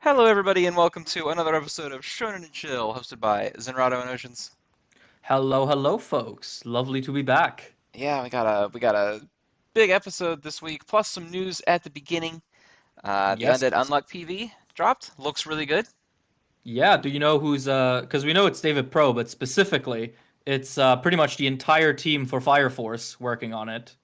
Hello, everybody, and welcome to another episode of Shonen and Chill, hosted by Zenrotto and Oceans. Hello, hello, folks. Lovely to be back. Yeah, we got a big episode this week, plus some news at the beginning. The Yes. Undead Unluck PV dropped. Looks really good. Yeah, do you know who's because we know it's David Pro, but specifically it's pretty much the entire team for Fire Force working on it.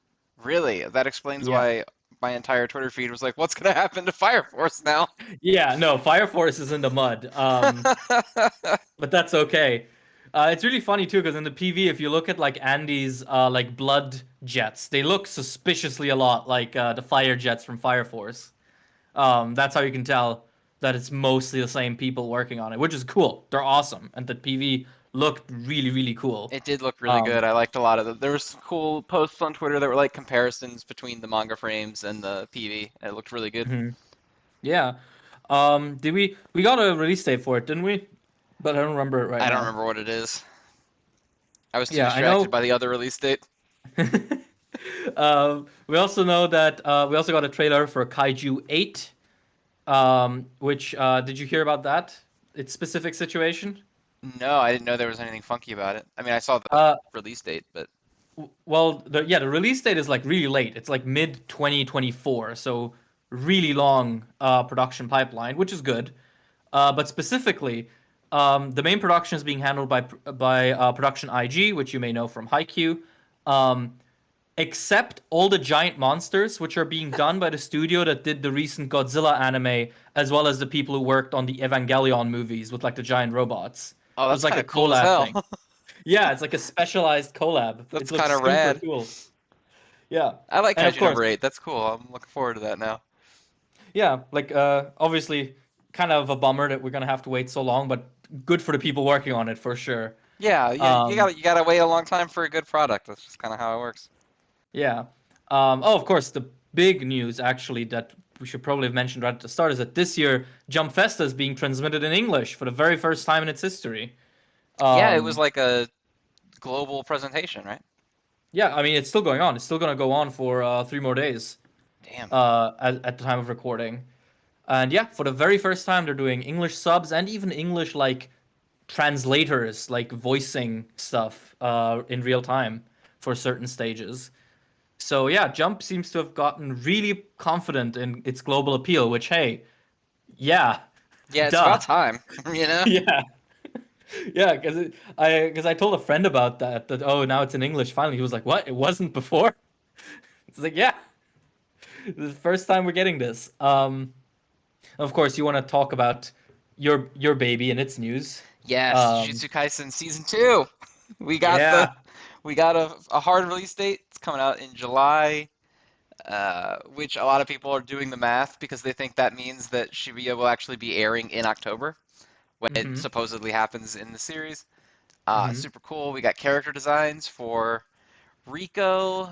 Really, that explains Yeah. why my entire Twitter feed was like, "What's gonna happen to Fire Force now?" Yeah, no, Fire Force is in the mud. But that's okay. It's really funny too, because in the PV, if you look at like Andy's like blood jets, they look suspiciously a lot like the fire jets from Fire Force. That's how you can tell that it's mostly the same people working on it, which is cool. They're awesome, and the PV looked really, really cool. It did look really Um, good. I liked a lot of them. There was some cool posts on Twitter that were like comparisons between the manga frames and the PV. It looked really good. mhm. Yeah. Did we got a release date for it, didn't we? But I don't remember it right I don't now. remember what it is. I was too Yeah, I distracted know. by the other release date. We also know that we also got a trailer for Kaiju 8. Which did you hear about that? Its specific situation? No, I didn't know there was anything funky about it. I mean, I saw the Uh, release date, but Well, the release date is like really late. It's like mid 2024, so really long production pipeline, which is good. But specifically, the main production is being handled by Production IG, which you may know from Haikyuu. Um, except all the giant monsters, which are being done by the studio that did the recent Godzilla anime, as well as the people who worked on the Evangelion movies with like the giant robots. oh, It that's was like kind a of cool as collab hell. thing. Yeah, it's like a specialized collab. That's It looks kind of super rad. cool. Yeah. I like And of Kaiju course, number 8. That's cool. I'm looking forward to that now. yeah, like obviously kind of a bummer that we're gonna have to wait so long, but good for the people working on it for sure. Yeah, you Um, gotta wait a long time for a good product. That's just kind of how it works. yeah. Oh, of course, the big news actually that we should probably have mentioned right at the start is that this year Jump Festa is being transmitted in English for the very first time in its history. Yeah, it was Um, like a global presentation, right? yeah, I mean it's still going on. It's still gonna go on for 3 more days Damn. at the time of recording. And yeah, for the very first time, they're doing English subs and even English like translators, like voicing stuff in real time for certain stages. So yeah, Jump seems to have gotten really confident in its global appeal, which hey, yeah, Yeah, it's duh, about time, you know? yeah, yeah. Because I told a friend about that oh now it's in English finally. He was like, what? It wasn't before. It's like yeah, the first time we're getting this. Of course, you want to talk about your baby and its news. Yes, Um, Jujutsu Kaisen season 2. We got the yeah. we got a hard release date. It's coming out in July. Which a lot of people are doing the math because they think that means that Shibuya will actually be airing in October when it Mm-hmm. supposedly happens in the series. Mm-hmm. Super cool. We got character designs for Riko,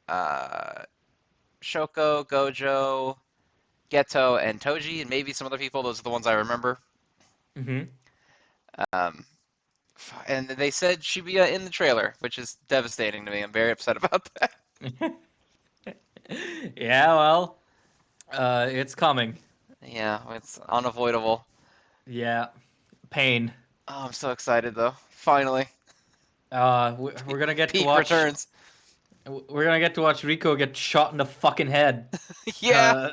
uh, Shoko, Gojo, Geto, and Toji, and maybe some other people. Those are the ones I remember. Mm-hmm. Um, and they said Shibuya in the trailer, which is devastating to me. I'm very upset about that. Yeah, well, it's coming. Yeah, it's unavoidable. Yeah, pain. Oh, I'm so excited though. Finally, We're gonna get to peak watch. returns. We're gonna get to watch Rico get shot in the fucking head. Yeah,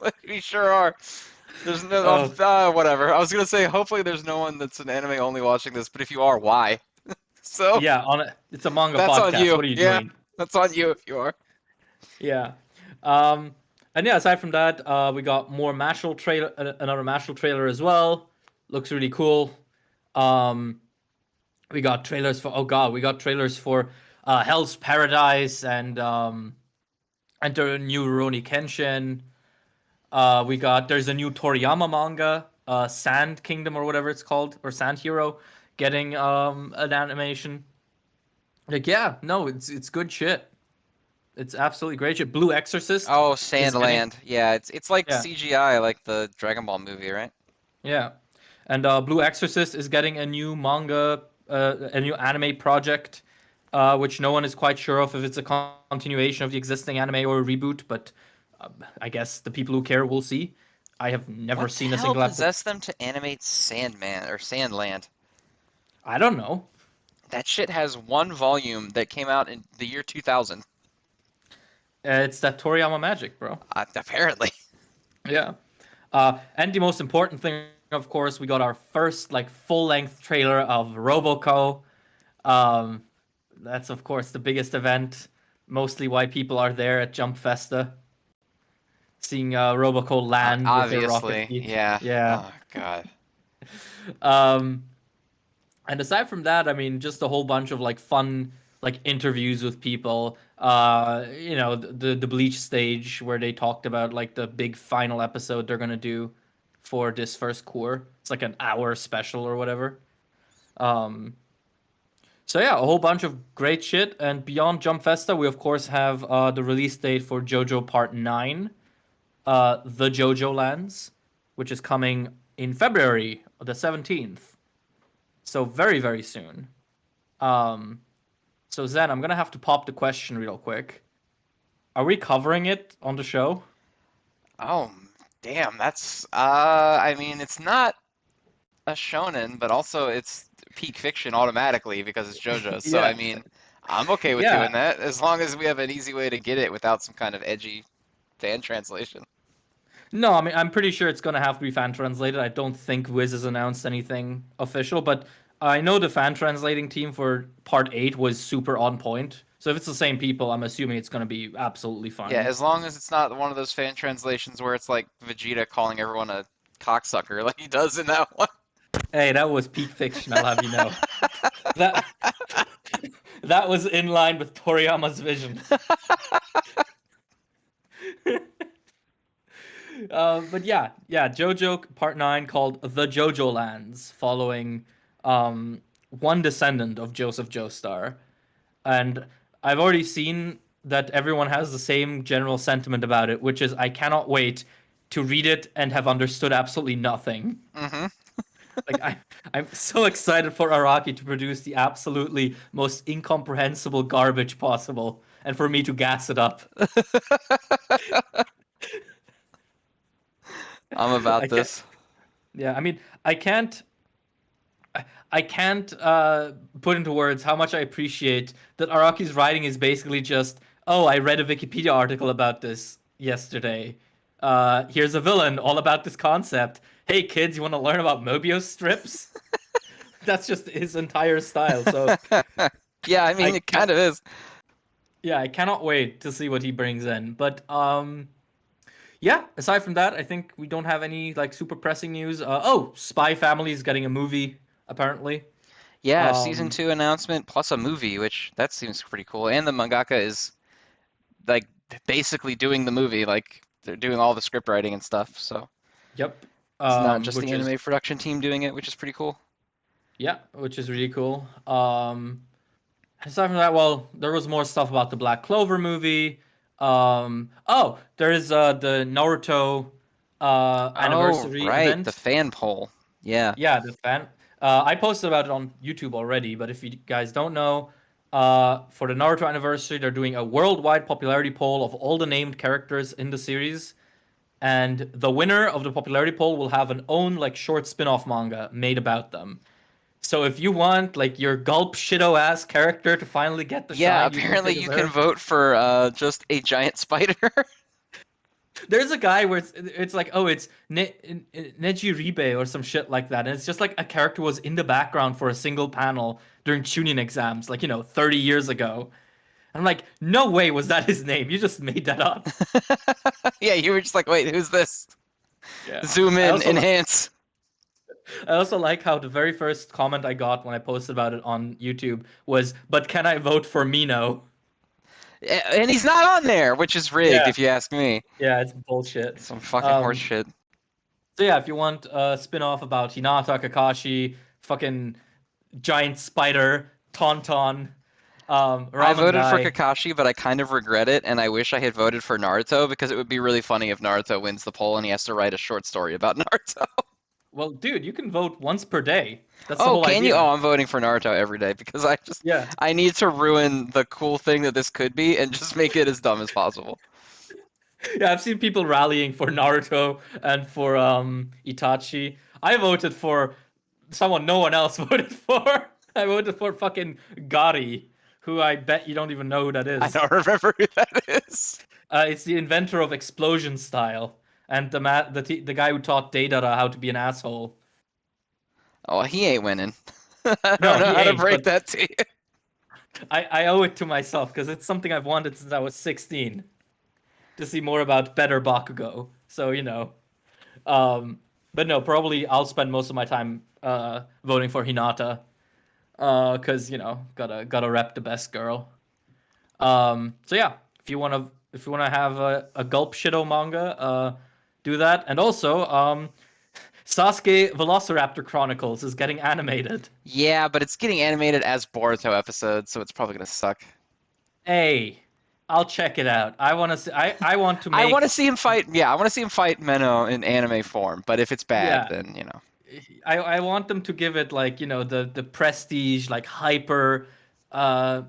Uh, we sure are. There's no, oh, whatever. I was gonna say, hopefully there's no one that's an anime only watching this, but if you are, why? So yeah. It's a manga that's on podcast. you. What are you Yeah, doing? that's on you if you are. Yeah. Um, and yeah, aside from that, we got more Mashle trailer, another Mashle trailer as well. Looks really cool. Um, we got trailers for oh god, we got trailers for Hell's Paradise and Enter New Rurouni Kenshin. We got there's a new Toriyama manga, Sand Kingdom or whatever it's called, or Sand Hero, getting an animation. Like yeah, no, it's good shit. It's absolutely great shit. Blue Exorcist Oh, is getting Sandland. Yeah, it's like yeah CGI, like the Dragon Ball movie, right? yeah, and Blue Exorcist is getting a new manga, a new anime project, which no one is quite sure of if it's a continuation of the existing anime or a reboot, but I guess the people who care will see. I have never What the seen a hell single episode. possessed them to animate Sandman or Sandland? I don't know. That shit has one volume that came out in the year 2000. It's that Toriyama magic, bro. Apparently. Yeah. And the most important thing, of course, we got our first like full-length trailer of Roboco. Um, that's of course the biggest event. Mostly why people are there at Jump Festa, seeing Roboco land with their rocket Obviously, feet. yeah. Yeah. Oh god. Um, and aside from that, I mean, just a whole bunch of like fun like interviews with people. The Bleach stage where they talked about like the big final episode they're gonna do for this first core. It's like an hour special or whatever. Um, so yeah, a whole bunch of great shit. And beyond Jump Festa, we of course have the release date for JoJo Part 9, The JoJo Lands, which is coming in February the 17th. So very, very soon. Um, so Zen, I'm gonna have to pop the question real quick. Are we covering it on the show? Oh, damn. That's I mean, it's not a shonen, but also it's peak fiction automatically because it's JoJo. So I Yeah. mean, I'm okay with Yeah. doing that as long as we have an easy way to get it without some kind of edgy fan translation. No, I mean I'm pretty sure it's gonna have to be fan translated. I don't think Wiz has announced anything official, but I know the fan translating team for Part 8 was super on point. So if it's the same people, I'm assuming it's gonna be absolutely Yeah, fine. as long as it's not one of those fan translations where it's like Vegeta calling everyone a cocksucker like he does in that one. Hey, that was peak fiction, I'll have you know. That that was in line with Toriyama's vision. But yeah, JoJo Part 9 called The JoJo Lands, following one descendant of Joseph Joestar. And I've already seen that everyone has the same general sentiment about it, which is I cannot wait to read it and have understood absolutely nothing. Hmm. Like I'm so excited for Araki to produce the absolutely most incomprehensible garbage possible, and for me to gas it up. I'm I about can't. this. Yeah, I mean, I can't put into words how much I appreciate that Araki's writing is basically just, oh, I read a Wikipedia article about this yesterday. Here's a villain all about this concept. Hey kids, you want to learn about Mobius strips? That's just his entire style. So Yeah, I mean, I it can't, kind of is. yeah, I cannot wait to see what he brings in. But yeah, aside from that, I think we don't have any like super pressing news. Spy Family is getting a movie apparently. Yeah, season Um, 2 announcement plus a movie, which that seems pretty cool. And the mangaka is like basically doing the movie, like they're doing all the script writing and stuff. So yep. it's not just the Which is anime production team doing it, which is pretty cool. Yeah, which is really cool. Aside from that, well, there was more stuff about the Black Clover movie. There is the Naruto Oh, anniversary right, the event. fan poll. Yeah. Yeah, the fan. I posted about it on YouTube already, but if you guys don't know, for the Naruto anniversary, they're doing a worldwide popularity poll of all the named characters in the series, and the winner of the popularity poll will have an own like short spin-off manga made about them. So if you want like your gulp shitto ass character to finally get the Yeah, shine you think apparently they you can deserve, vote for just a giant spider. there's a guy where it's like, oh, it's Neji Ribe or some shit like that, and it's just like a character was in the background for a single panel during Chunin exams, like 30 years ago. And I'm like, no way was that his name. You just made that up. Yeah, you were just like, wait, who's this? Yeah. Zoom I in, also like enhance. I also like how the very first comment I got when I posted about it on YouTube was, "But can I vote for Mino?" And he's not on there, which is rigged, Yeah, if you ask me. yeah, it's bullshit. Some fucking horse Um, shit. so yeah, if you want a spin-off about Hinata, Kakashi, fucking giant spider, Tauntaun, I Ramen voted for guy. Kakashi, but I kind of regret it, and I wish I had voted for Naruto because it would be really funny if Naruto wins the poll and he has to write a short story about Naruto. Well, dude, you can vote once per day. That's the Oh, whole can you? idea. Oh, I'm voting for Naruto every day because Yeah. I need to ruin the cool thing that this could be and just make it as dumb as possible. Yeah, I've seen people rallying for Naruto and for Itachi. I voted for someone no one else voted for. I voted for fucking Gari, who I bet you don't even know who that I is. don't remember who that is. It's the inventor of explosion style and the guy who taught Deidara how to be an asshole. Oh, he ain't winning. I don't No, know he how to ain't, break but that to you. I owe it to myself because it's something I've wanted since I was 16 to see more about better Bakugo. So, Um, but no, probably I'll spend most of my time voting for Hinata. Cause gotta rep the best girl. So yeah, if you wanna have a gulp shido manga, do that. And also, Sasuke Velociraptor Chronicles is getting animated. Yeah, but it's getting animated as Boruto episodes, so it's probably gonna suck. Hey, I'll check it out. I wanna see. I want to I want to make. see him fight. Yeah, I want to see him fight Menno in anime form. But if it's bad, Yeah, then you know. I want them to give it like the prestige like hyper uh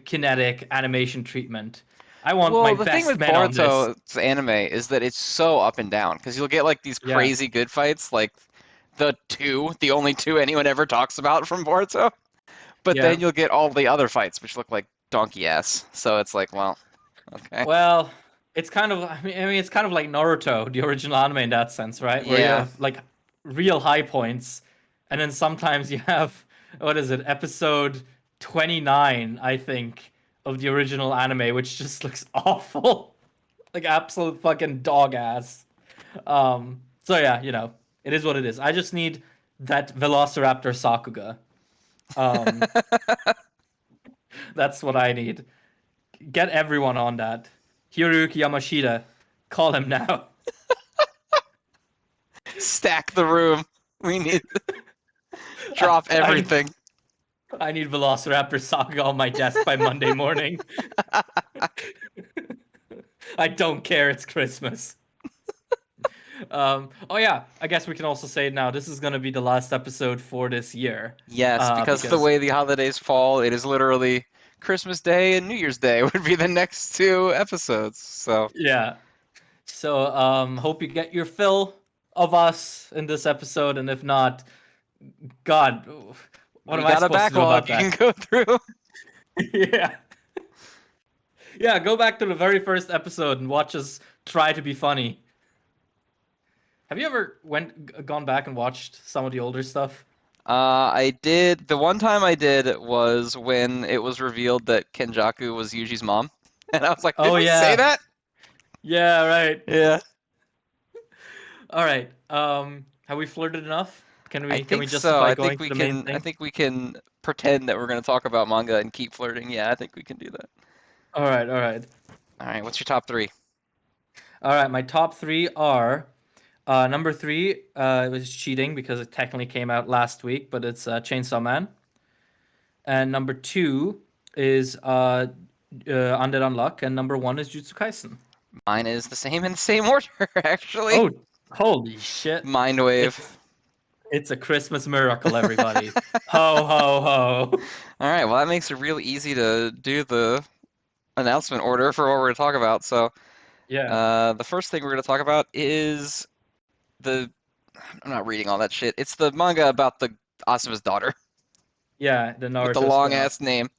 kinetic animation treatment. I want my Well, the thing best with men on this. Boruto's anime is that it's so up and down because you'll get like these Yeah, crazy good fights, like the only two anyone ever talks about from Boruto. But yeah. then you'll get all the other fights, which look like donkey ass. So it's like, well, okay, Well, it's kind of I mean it's kind of like Naruto, the original anime in that sense, right? Where you yeah. have like real high points and then sometimes you have what is it? Episode 29, I think, of the original anime which just looks awful. Like absolute fucking dog ass. So yeah, it is what it is. I just need that Velociraptor Sakuga. Um, that's what I need. Get everyone on that. Hiroyuki Yamashita, call him now. Stack the room. We need I, drop I everything. I need Velociraptor Sakuga on my desk by Monday morning. I don't care. It's Christmas. Oh yeah, I guess we can also say now this is gonna be the last episode for this year. Yes, because of the Because way the holidays fall, it is literally Christmas Day and New Year's Day would be the next two episodes. So yeah. So hope you get your fill of us in this episode, and if not, God, what we am I got a supposed to do backlog about you can that? go through. Yeah. Yeah, go back to the very first episode and watch us try to be funny. Have you ever gone back and watched some of the older stuff? I did. The one time I did was when it was revealed that Kenjaku was Yuji's mom. And I was like, did Oh we say yeah. that? Yeah, right. Yeah. All right. Have we flirted enough? Can I we think so. justify going to the main I thing? think we can pretend that we're going to talk about manga and keep flirting. Yeah, I think we can do that. All right, all right. All right, what's your top three? All right, my top 3 are number 3 it was cheating because it technically came out last week, but it's Chainsaw Man. And number 2 is Undead Unluck, and number 1 is Jujutsu Kaisen. Mine is the same in the same order, actually. Oh, holy shit. Mindwave. It's it's a Christmas miracle, everybody. Ho ho ho. All right, well, that makes it real easy to do the announcement order for what we're going to talk about. So, Yeah. the first thing we're going to talk about is the. I'm not reading all that shit. It's the manga about the Asuma's daughter Yeah, the with the Naruto long spin-off. ass name.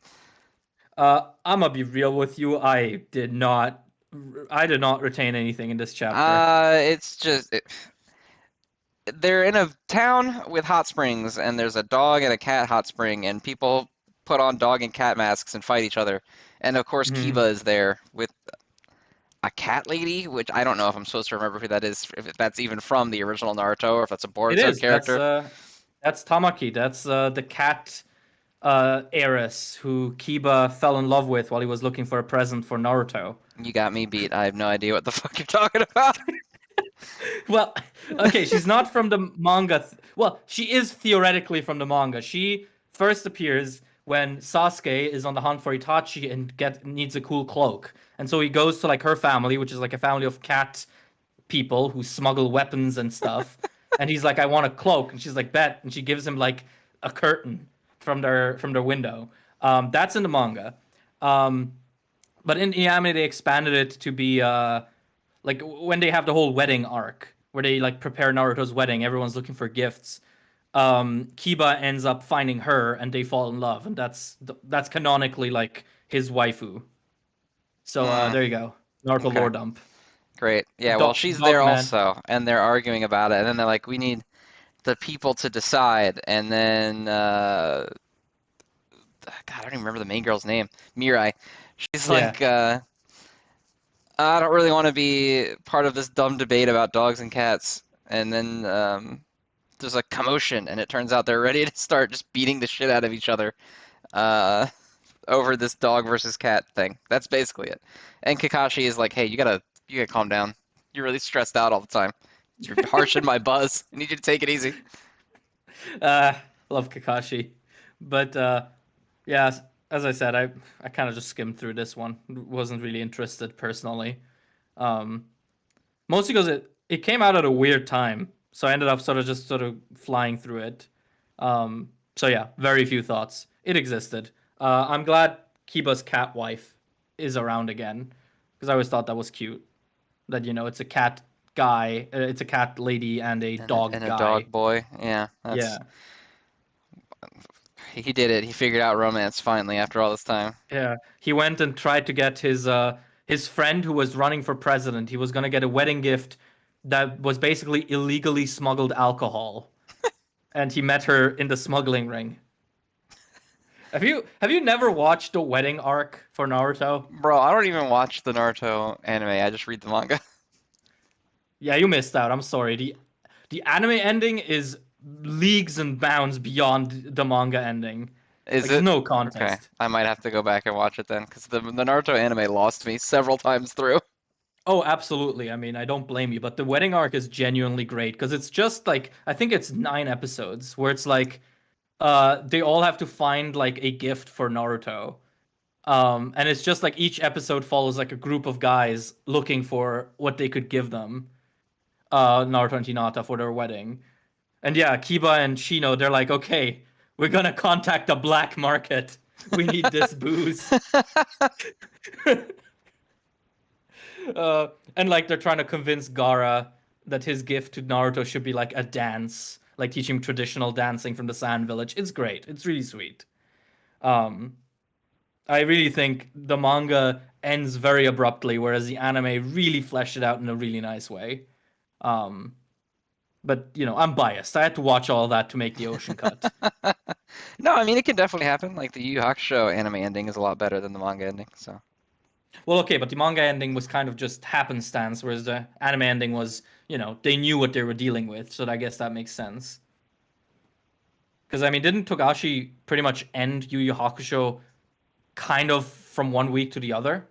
I'm gonna be real with you. I did not retain anything in this chapter. It's just they're in a town with hot springs, and there's a dog and a cat hot spring, and people put on dog and cat masks and fight each other. And of course, Mhm. Kiba is there with a cat lady, which I don't know if I'm supposed to remember who that is, if that's even from the original Naruto or if that's a It Boruto is. character. That's Tamaki. That's the cat heiress who Kiba fell in love with while he was looking for a present for Naruto. You got me beat. I have no idea what the fuck you're talking about. Well, okay, she's not from the manga. Well, she is theoretically from the manga. She first appears when Sasuke is on the hunt for Itachi and needs a cool cloak. And so he goes to like her family, which is like a family of cat people who smuggle weapons and stuff. And he's like, I want a cloak. And she's like, bet. And she gives him like a curtain from their window. That's in the manga. Um, but in the anime, they expanded it to be Like when they have the whole wedding arc where they like prepare Naruto's wedding, everyone's looking for gifts. Kiba ends up finding her and they fall in love, and that's canonically like his waifu. So Mm, there you go. Naruto okay, lore dump. great. Yeah, well, she's there Dogman. also, and they're arguing about it, and then they're like, we need the people to decide, and then God, I don't even remember the main girl's name. Mirai. She's Yeah. like, I don't really want to be part of this dumb debate about dogs and cats. And then there's a commotion, and it turns out they're ready to start just beating the shit out of each other uh, over this dog versus cat thing. That's basically it. And Kakashi is like, "Hey, you gotta calm down. You're really stressed out all the time. You're harshing my buzz. I need you to take it easy." Uh, love Kakashi. But yeah, as I said, I kind of just skimmed through this one. Wasn't really interested personally. Um, Mostly because it came out at a weird time, so I ended up sort of flying through it. So yeah, very few thoughts. It existed. I'm glad Kiba's cat wife is around again because I always thought that was cute. That it's a cat guy, it's a cat lady and a dog And a guy. dog boy. Yeah, that's Yeah, he did it. He figured out romance finally after all this time. yeah. He went and tried to get his friend who was running for president. He was gonna get a wedding gift that was basically illegally smuggled alcohol, and he met her in the smuggling ring. Have you never watched the wedding arc for Naruto? Bro, I don't even watch the Naruto anime. I just read the manga. Yeah, you missed out. I'm sorry. The anime ending is leagues and bounds beyond the manga ending. Is Like there's it? no Okay, contest. I might have to go back and watch it then, because the Naruto anime lost me several times through. Oh, absolutely. I mean, I don't blame you, but the wedding arc is genuinely great because it's just like I think it's 9 episodes where it's like they all have to find like a gift for Naruto. And it's just like each episode follows like a group of guys looking for what they could give them, Naruto and Hinata for their wedding. And yeah, Kiba and Shino, they're like, okay, we're gonna contact the black market. We need this booze. And like they're trying to convince Gara that his gift to Naruto should be like a dance, like teach him traditional dancing from the Sand Village. It's great. It's really sweet. Um, I really think the manga ends very abruptly, whereas the anime really fleshed it out in a really nice way. Um, but I'm biased. I had to watch all that to make the ocean cut. No, I mean it can definitely happen. Like the Yu Yu Hakusho anime ending is a lot better than the manga ending. So Well, okay, but the manga ending was kind of just happenstance, whereas the anime ending was, they knew what they were dealing with, so I guess that makes sense. Because I mean, didn't Togashi pretty much end Yu Yu Hakusho kind of from one week to the other?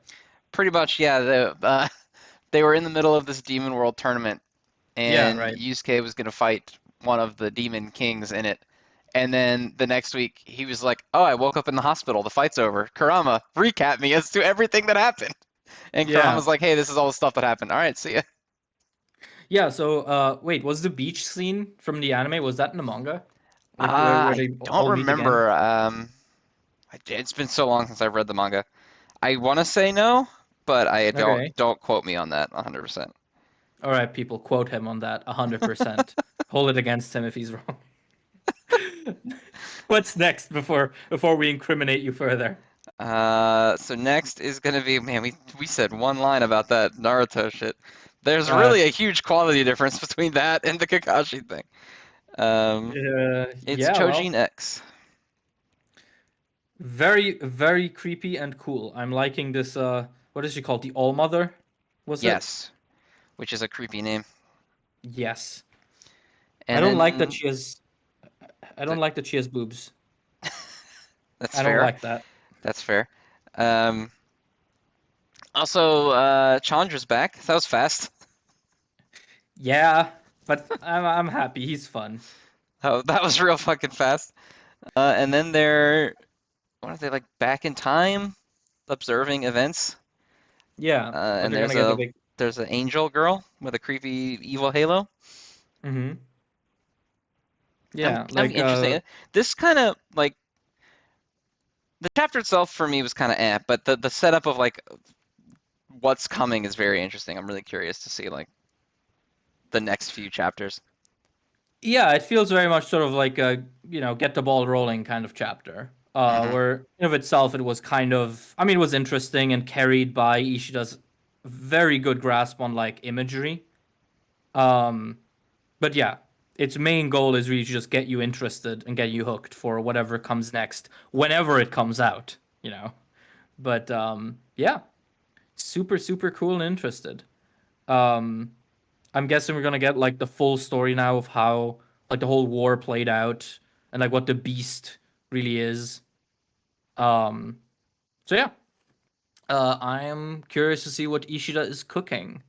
pretty much, yeah. They were in the middle of this Demon World tournament, Yeah, and right. Yusuke was gonna fight one of the demon kings in it. And then the next week, he was like, "Oh, I woke up in the hospital. The fight's over. Kurama, recap me as to everything that happened." And Yeah. Kurama's like, "Hey, this is all the stuff that happened. All right, see ya." Yeah, so wait, was the beach scene from the anime, was that in the manga? Like where I they don't all meet again? remember. It's been so long since I've read the manga. I want to say no, but I Okay. don't quote me on that 100%. All right, people quote him on that 100%. Hold it against him if he's wrong. What's next before we incriminate you further? So next is gonna be, man, we said one line about that Naruto shit. There's Uh, really a huge quality difference between that and the Kakashi thing. Um, it's yeah, well, Choujin X. very, very creepy and cool. I'm liking this. What is she called? The All Mother, was it? Yes, which is a creepy name. Yes. I And don't like that then she has. I don't th like that she has boobs. that's I don't fair. like that. That's fair. Um, Also, Chandra's back. That was fast. Yeah, but I'm happy. He's fun. Oh, that was real fucking fast. And then they're, what are they, like back in time, observing events? Yeah, like And they're gonna get the big. there's an angel girl with a creepy evil halo. Hmm. I'm Yeah, I'm like interesting. This kind of like the chapter itself for me was kind of but the setup of like what's coming is very interesting. I'm really curious to see like the next few chapters. Yeah, it feels very much sort of like a, get the ball rolling kind of chapter. Hmm. Where in of itself it was kind of, I mean, it was interesting and carried by Ishida's very good grasp on like imagery. Um, but yeah, its main goal is really to just get you interested and get you hooked for whatever comes next, whenever it comes out, you know. But yeah, super super cool and interested. Um, I'm guessing we're gonna get like the full story now of how like the whole war played out and like what the beast really is. Um, so yeah, I am curious to see what Ishida is cooking.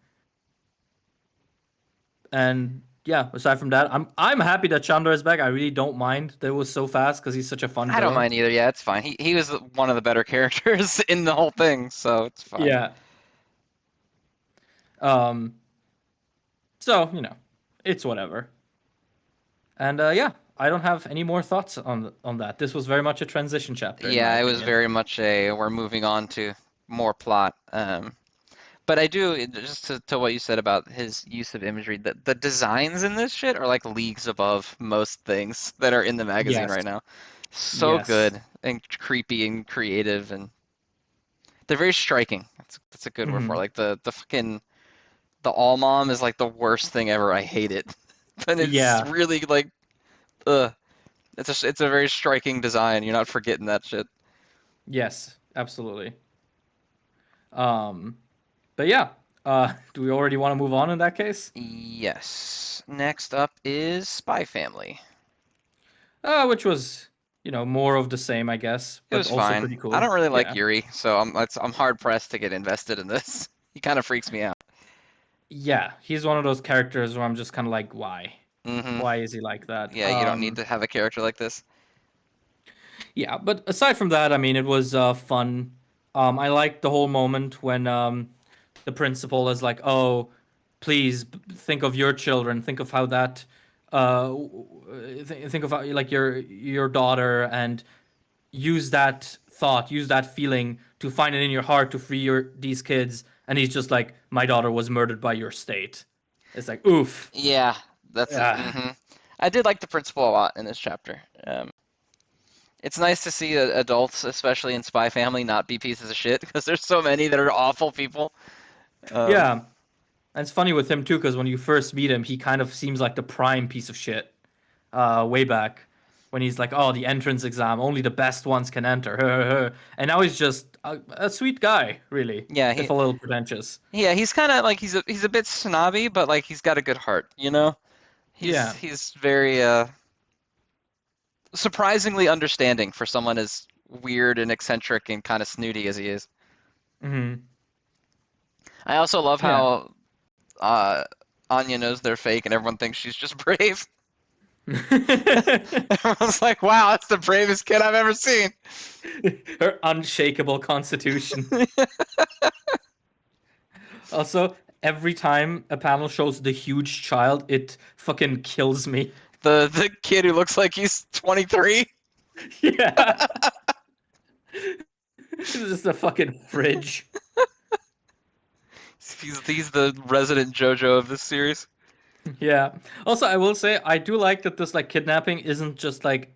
And yeah, aside from that, I'm happy that Chandra is back. I really don't mind that it was so fast because he's such a fun I don't villain. mind either. Yeah, it's fine. He was one of the better characters in the whole thing, so it's fine. Yeah. Um. So it's whatever. And yeah, I don't have any more thoughts on that. This was very much a transition chapter, in my Yeah, it was opinion. very much a we're moving on to more plot. But I do just to what you said about his use of imagery. The designs in this shit are like leagues above most things that are in the magazine Yes. right now. So Yes. good and creepy and creative, and they're very striking. That's a good word for it. Hmm. Like the fucking the all mom is like the worst thing ever. I hate it, but it's Yeah. really like ugh. It's a very striking design. You're not forgetting that shit. Yes. Absolutely. Um. But yeah. Do we already want to move on in that case? Yes. Next up is Spy Family. Which was more of the same, I guess, It but was also fine. pretty I cool. don't really like Yeah. Yuri, so I'm hard pressed to get invested in this. He kind of freaks me out. Yeah. He's one of those characters where I'm just kind of like, why? Hmm. Why is he like that? Yeah, you don't need to have a character like this. Yeah, but aside from that, I mean, it was fun. I liked the whole moment when the principal is like, "Oh, please think of your children. Think of how that, think of how, like your daughter, and use that thought, use that feeling to find it in your heart to free these kids." And he's just like, "My daughter was murdered by your state." It's like, oof. Yeah, that's it. Ah, Hmm. I did like the principal a lot in this chapter. It's nice to see adults, especially in Spy Family, not be pieces of shit because there's so many that are awful people. Um, yeah. And it's funny with him too, because when you first meet him, he kind of seems like the prime piece of shit. Way back when he's like, "Oh, the entrance exam, only the best ones can enter." And now he's just a sweet guy, really, yeah, if a little pretentious. he's kind of like he's a bit snobby, but like he's got a good heart, you know? Yeah. He's very surprisingly understanding for someone as weird and eccentric and kind of snooty as he is. Hmm. I also love Yeah. how uh, Anya knows they're fake and everyone thinks she's just brave. Everyone's like, "Wow, that's the bravest kid I've ever seen." Her unshakable constitution. Also, every time a panel shows the huge child, it fucking kills me. The kid who looks like he's 23. Yeah. It's just a fucking fridge. He's the resident JoJo of this series. Yeah. Also, I will say I do like that this like kidnapping isn't just like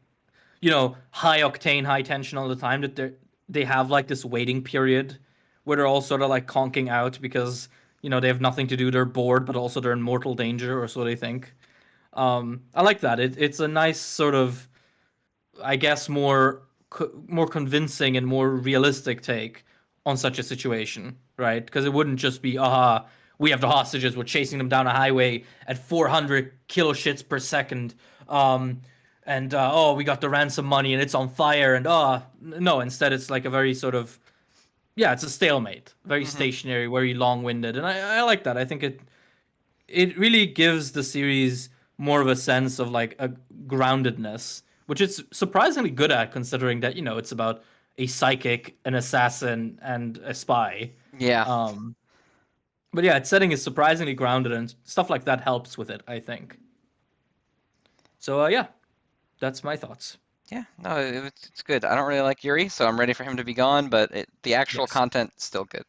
high octane, high tension all the time. That they have like this waiting period where they're all sort of like conking out because they have nothing to do. They're bored, but also they're in mortal danger, or so they think. I like that. It's a nice sort of, I guess, more convincing and more realistic take on such a situation, right? Because it wouldn't just be, we have the hostages, we're chasing them down a highway at 400 kiloshits per second, um, and oh, we got the ransom money and it's on fire, and no, instead it's like a very sort of, yeah, it's a stalemate, very Hmm. stationary, very long-winded, and I like that. I think it really gives the series more of a sense of like a groundedness, which it's surprisingly good at considering that, it's about a psychic, an assassin, and a spy. Yeah, Um, but yeah, its setting is surprisingly grounded and stuff like that helps with it, I think. So yeah, that's my thoughts. yeah, no, it's good. I don't really like Yuri, so I'm ready for him to be gone, but the actual Yes. content still good.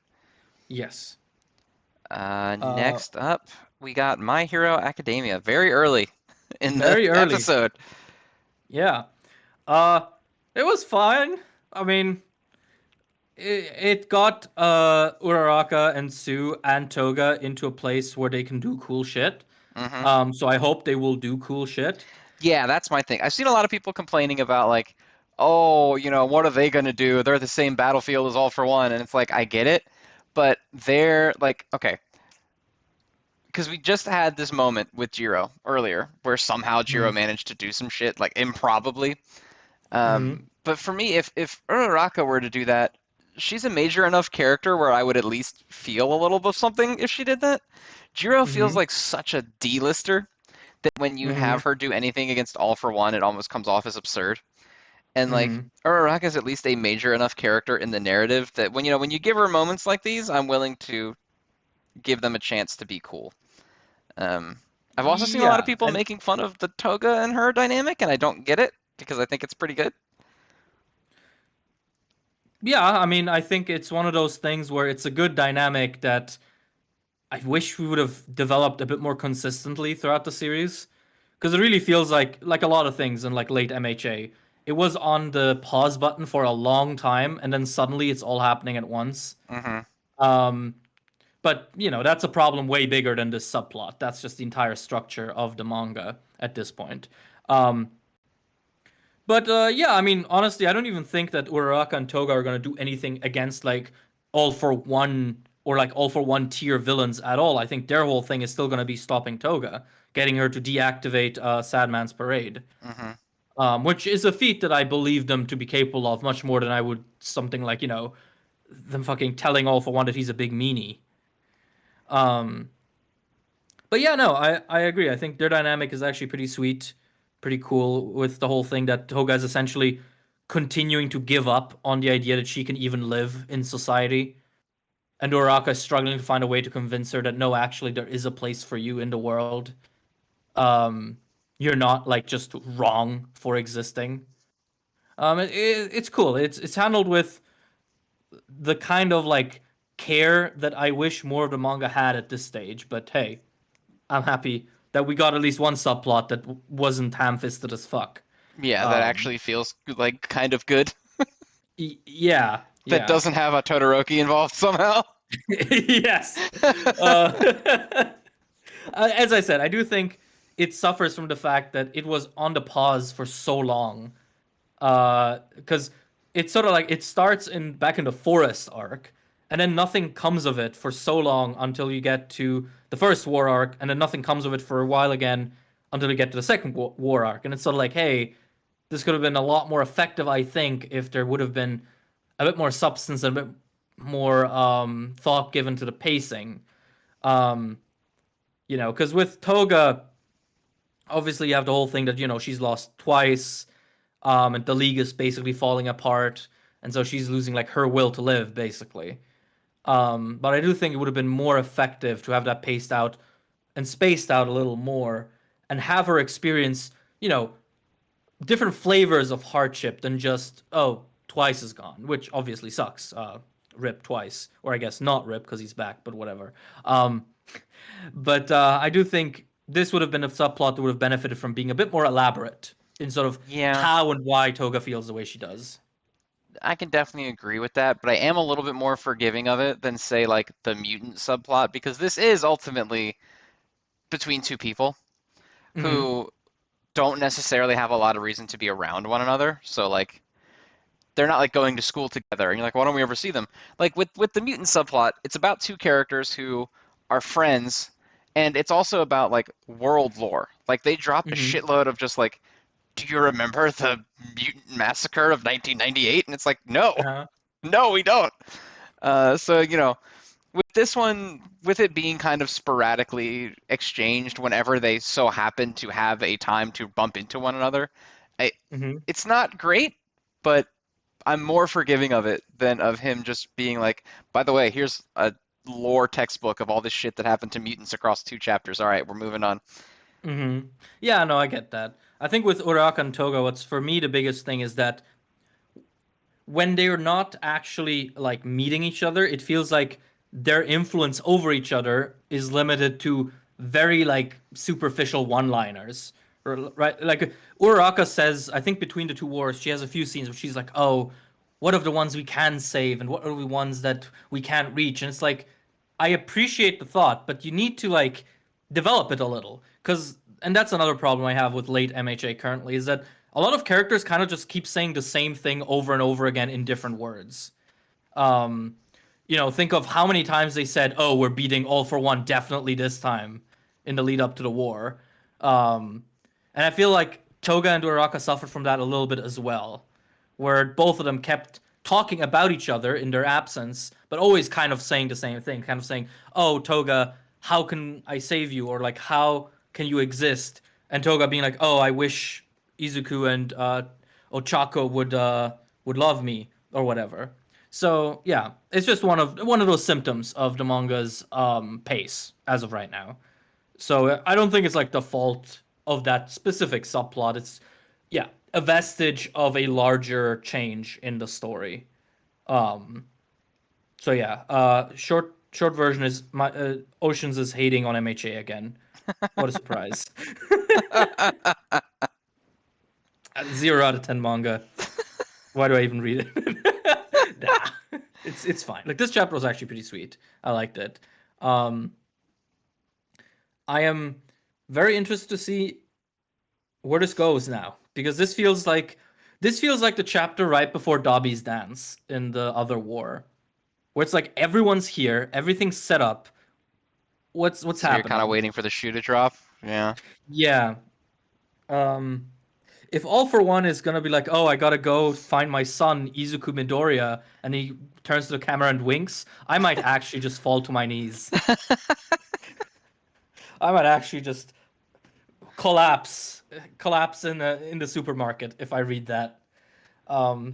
Yes. Uh, Next up, we got My Hero Academia, very early in the Very early. episode. Yeah. Uh, it was fine. I mean, it got Uraraka and Sue and Toga into a place where they can do cool shit. Hmm. So I hope they will do cool shit. Yeah, that's my thing. I've seen a lot of people complaining about like, oh, what are they gonna do? They're the same battlefield as All for One, and it's like I get it, but they're like, okay, because we just had this moment with Jiro earlier, where somehow Jiro Mm-hmm. managed to do some shit like improbably. Mm-hmm. But for me, if Uraraka were to do that, she's a major enough character where I would at least feel a little bit of something if she did that. Jiro feels Mm-hmm. like such a D-lister that when you Mm-hmm. have her do anything against All for One, it almost comes off as absurd. And like Mm-hmm. Uraraka is at least a major enough character in the narrative that when you give her moments like these, I'm willing to give them a chance to be cool. Um, I've also seen a lot of Yeah, people and making fun of the Toga and her dynamic, and I don't get it because I think it's pretty good. yeah, I mean, I think it's one of those things where it's a good dynamic that I wish we would have developed a bit more consistently throughout the series, because it really feels like a lot of things in like late MHA. It was on the pause button for a long time, and then suddenly it's all happening at once. Hmm. Um, but that's a problem way bigger than this subplot. That's just the entire structure of the manga at this point. Um, but yeah, I mean, honestly, I don't even think that Uraraka and Toga are gonna do anything against like all for one or like all for one tier villains at all. I think their whole thing is still gonna be stopping Toga, getting her to deactivate Sadman's parade, Hmm. which is a feat that I believe them to be capable of much more than I would something like them fucking telling all for one that he's a big meanie. Um, but yeah, no, I agree. I think their dynamic is actually pretty sweet, pretty cool with the whole thing that Toga is essentially continuing to give up on the idea that she can even live in society. And Uraka is struggling to find a way to convince her that no, actually, there is a place for you in the world. Um, you're not like just wrong for existing. It's cool. It's handled with the kind of like care that I wish more of the manga had at this stage. But hey, I'm happy that we got at least one subplot that wasn't ham-fisted as fuck. Yeah, that Um, actually feels like kind of good. yeah, That yeah, doesn't have a Todoroki involved somehow. yes. Uh, as I said, I do think it suffers from the fact that it was on the pause for so long. Because it's sort of like it starts in back in the forest arc, and then nothing comes of it for so long until you get to the first war arc, and then nothing comes of it for a while again until you get to the second war arc. And it's sort of like, hey, this could have been a lot more effective, I think, if there would have been a bit more substance and a bit more thought given to the pacing. Um, because with Toga, obviously you have the whole thing that she's lost twice, and the league is basically falling apart, and so she's losing like her will to live, basically. But I do think it would have been more effective to have that paced out and spaced out a little more, and have her experience, you know, different flavors of hardship than just twice is gone, which obviously sucks. Rip twice, or I guess not Rip because he's back, but whatever. Um, but I do think this would have been a subplot that would have benefited from being a bit more elaborate in sort of Yeah, how and why Toga feels the way she does. I can definitely agree with that, but I am a little bit more forgiving of it than say like the mutant subplot because this is ultimately between two people Mm-hmm. who don't necessarily have a lot of reason to be around one another. So like they're not like going to school together and you're like, why don't we ever see them? Like with the mutant subplot, it's about two characters who are friends and it's also about like world lore. Like they drop a Mm-hmm. shitload of just like, do you remember the mutant massacre of 1998? And it's like, no, Uh-huh. no, we don't. So, with this one, with it being kind of sporadically exchanged whenever they so happen to have a time to bump into one another, I, Mm-hmm. it's not great, but I'm more forgiving of it than of him just being like, by the way, here's a lore textbook of all this shit that happened to mutants across two chapters. All right, we're moving on. Mm-hmm. Yeah, no, I get that. I think with Uraraka and Toga, what's for me the biggest thing is that when they're not actually like meeting each other, it feels like their influence over each other is limited to very like superficial one-liners. Or, right, like Uraraka says, I think between the two wars, she has a few scenes where she's like, "Oh, what of the ones we can save, and what are the ones that we can't reach?" And it's like, I appreciate the thought, but you need to like develop it a little, because and that's another problem I have with late MHA currently is that a lot of characters kind of just keep saying the same thing over and over again in different words. Um, think of how many times they said, "Oh, we're beating All for One definitely this time," in the lead up to the war. Um, and I feel like Toga and Uraraka suffered from that a little bit as well, where both of them kept talking about each other in their absence, but always kind of saying the same thing, kind of saying, "Oh, Toga, how can I save you?" or like, "How can you exist?" And Toga being like, "Oh, I wish Izuku and Ochako would love me," or whatever. So yeah, it's just one of those symptoms of the manga's pace as of right now. So I don't think it's like the fault of that specific subplot. It's yeah, a vestige of a larger change in the story. Um, so yeah, short version is my Oceans is hating on MHA again. What a surprise! 0 out of 10 manga. Why do I even read it? Nah, it's fine. Like this chapter was actually pretty sweet. I liked it. Um, I am very interested to see where this goes now because this feels like the chapter right before Dobby's dance in the other war, where it's like everyone's here, everything's set up. What's So you're kind of happening? waiting for the shoe to drop. Yeah. Yeah. Um, if All for One is gonna be like, oh, I gotta go find my son Izuku Midoriya, and he turns to the camera and winks, I might actually just fall to my knees. I might actually just collapse, collapse in the supermarket if I read that.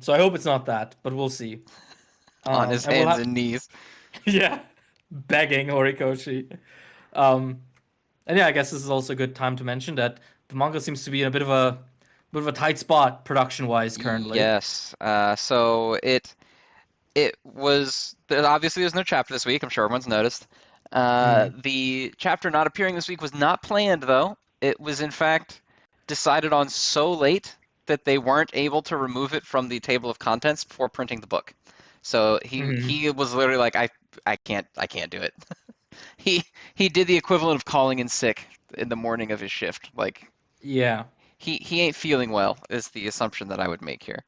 So I hope it's not that, but we'll see. On his And we'll hands have and knees. yeah, begging Horikoshi. Um, and yeah, I guess this is also a good time to mention that the manga seems to be in a bit of a tight spot production wise currently. Yes. So it was obviously there's no chapter this week. I'm sure everyone's noticed. Mm. The chapter not appearing this week was not planned though. It was in fact decided on so late that they weren't able to remove it from the table of contents before printing the book. So Mm. he was literally like I can't do it. He he did the equivalent of calling in sick in the morning of his shift. Like Yeah, he ain't feeling well is the assumption that I would make here.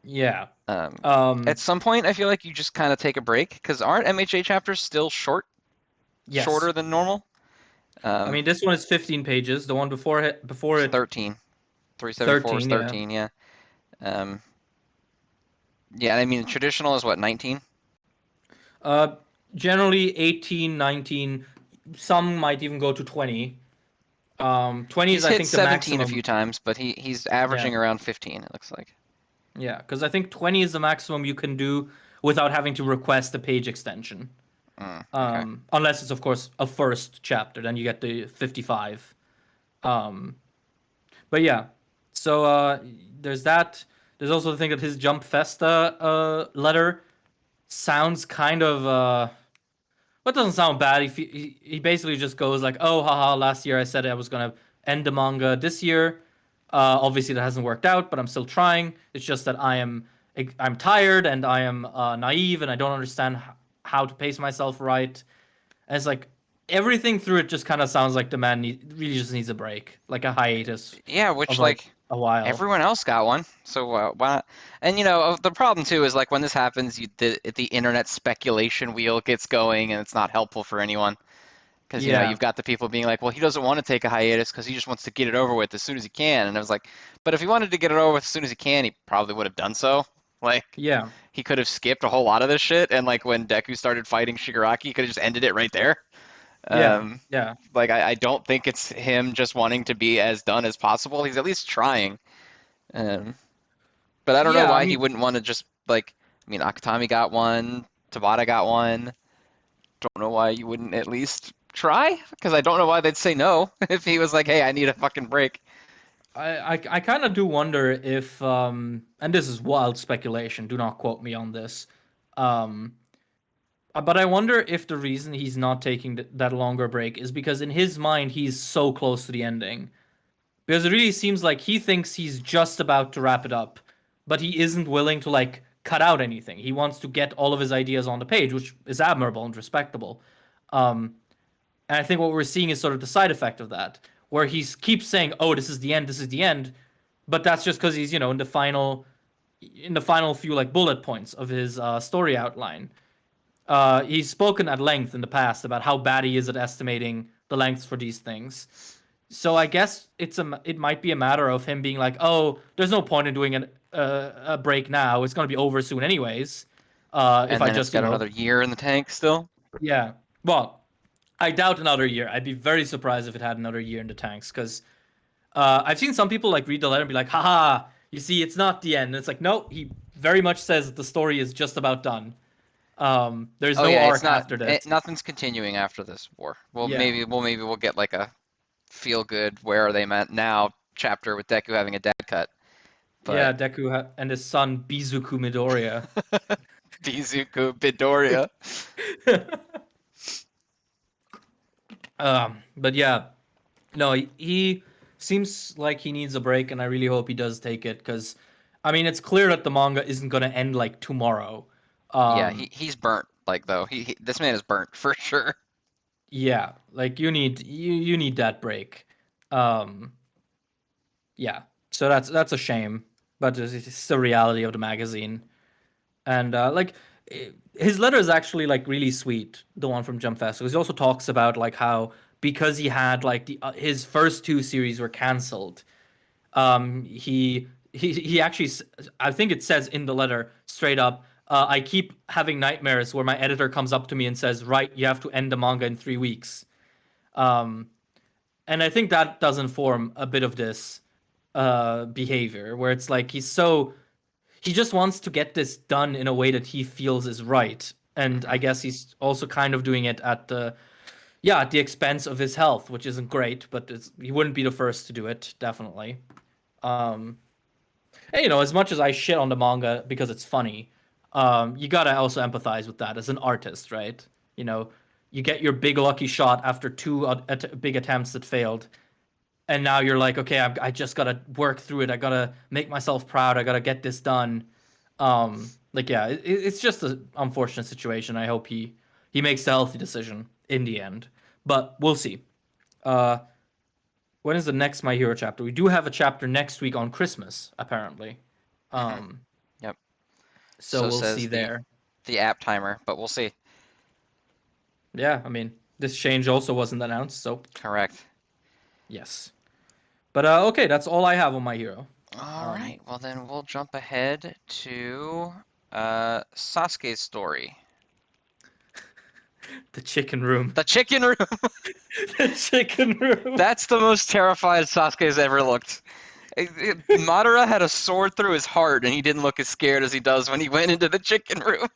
yeah. Um, at Um, some point, I feel like you just kind of take a break because aren't MHA chapters still yes. shorter than normal? I Um, mean, this one is 15 pages. The one before it's it, 13. 374 is 13. Yeah. 13, yeah. Um, yeah, I mean, traditional is what, 19? Uh, Generally 18, 19. Some might even go to 20. 20 is, He's I hit think, the 17 a few maximum. times, but he's Yeah. averaging around 15, it looks like. Yeah, because I think 20 is the maximum you can do without having to request a page extension. Okay. Unless it's, of course, a first chapter, then you get the 55. Um, but yeah, so there's that. There's also the thing that his Jump Festa letter sounds kind of. What doesn't sound bad. He basically just goes like, "Oh, haha! Last year I said I was gonna end the manga. This year, obviously that hasn't worked out, but I'm still trying. It's just that I'm tired and I am naive and I don't understand how to pace myself right. And it's like everything through it just kind of sounds like the man really just needs a break, like a hiatus Yeah, of which, like like, a while. everyone else got one, so why not? And, the problem, too, is, like, when this happens, the internet speculation wheel gets going, and it's not helpful for anyone. Because, Yeah, you've got the people being like, well, he doesn't want to take a hiatus because he just wants to get it over with as soon as he can. And I was like, but if he wanted to get it over with as soon as he can, he probably would have done so. Like, yeah, he could have skipped a whole lot of this shit. And, like, when Deku started fighting Shigaraki, he could have just ended it right there. yeah, Um, yeah, like, I don't think it's him just wanting to be as done as possible. He's at least trying. Um, but I don't know yeah. I why he mean, wouldn't want to just, like, I mean, Akatami got one, Tabata got one. Don't know why you wouldn't at least try, because I don't know why they'd say no if he was like, "Hey, I need a fucking break." I kind of do wonder if and this is wild speculation. Do not quote me on this. Um, But I wonder if the reason he's not taking that longer break is because in his mind he's so close to the ending. Because it really seems like he thinks he's just about to wrap it up, but he isn't willing to like cut out anything. He wants to get all of his ideas on the page, which is admirable and respectable. Um, and I think what we're seeing is sort of the side effect of that, where he keeps saying, "Oh, this is the end. This is the end," but that's just because he's in the final few like bullet points of his story outline. He's spoken at length in the past about how bad he is at estimating the lengths for these things. So I guess it might be a matter of him being like, oh, there's no point in doing a break now. It's gonna be over soon anyways. If And I then it's just got another year in the tank still. yeah. Well, I doubt another year. I'd be very surprised if it had another year in the tanks because I've seen some people like read the letter and be like, haha, you see, it's not the end. And it's like, no, he very much says that the story is just about done. There's Oh no yeah, it's arc not. after this. Nothing's continuing after this war. Well, Yeah. maybe we'll get like a feel good. Where are they at now? Chapter with Deku having a dad cut, but Yeah, and his son Bizuku Midoriya. Bizuku Midoriya. But yeah, no, he seems like he needs a break, and I really hope he does take it because, I mean, it's clear that the manga isn't gonna end like tomorrow. Yeah, Um, he's burnt. Like though, this man is burnt for sure. yeah, like you need that break. Um, yeah, so that's a shame, but it's the reality of the magazine. And his letter is actually like really sweet, the one from Jump Fest, because he also talks about like how because he had like the his first two series were canceled. He actually I think it says in the letter straight up. I keep having nightmares where my editor comes up to me and says, "Right, you have to end the manga in 3 weeks." Um, and I think that does inform a bit of this behavior, where it's like he just wants to get this done in a way that he feels is right. And I Hmm. guess he's also kind of doing it at the expense of his health, which isn't great, but he wouldn't be the first to do it, definitely. Um, and as much as I shit on the manga because it's funny, you gotta also empathize with that as an artist, right? You know, you get your big lucky shot after two big attempts that failed, and now you're like, okay, I just gotta work through it. I gotta make myself proud. I gotta get this done. Like yeah, it's just an unfortunate situation. I hope he makes the healthy decision in the end, but we'll see. Uh, when is the next My Hero chapter? We do have a chapter next week on Christmas, apparently. Hmm. Um, Yep. so So we'll see says there. the app timer, but we'll see. Yeah, I mean, this change also wasn't announced, so Correct. yes. But okay, that's all I have on My Hero. All Um, right. Well, then we'll jump ahead to Sasuke's story. the chicken room. The chicken room. The chicken room. That's the most terrified Sasuke's ever looked. Madara had a sword through his heart, and he didn't look as scared as he does when he went into the chicken room.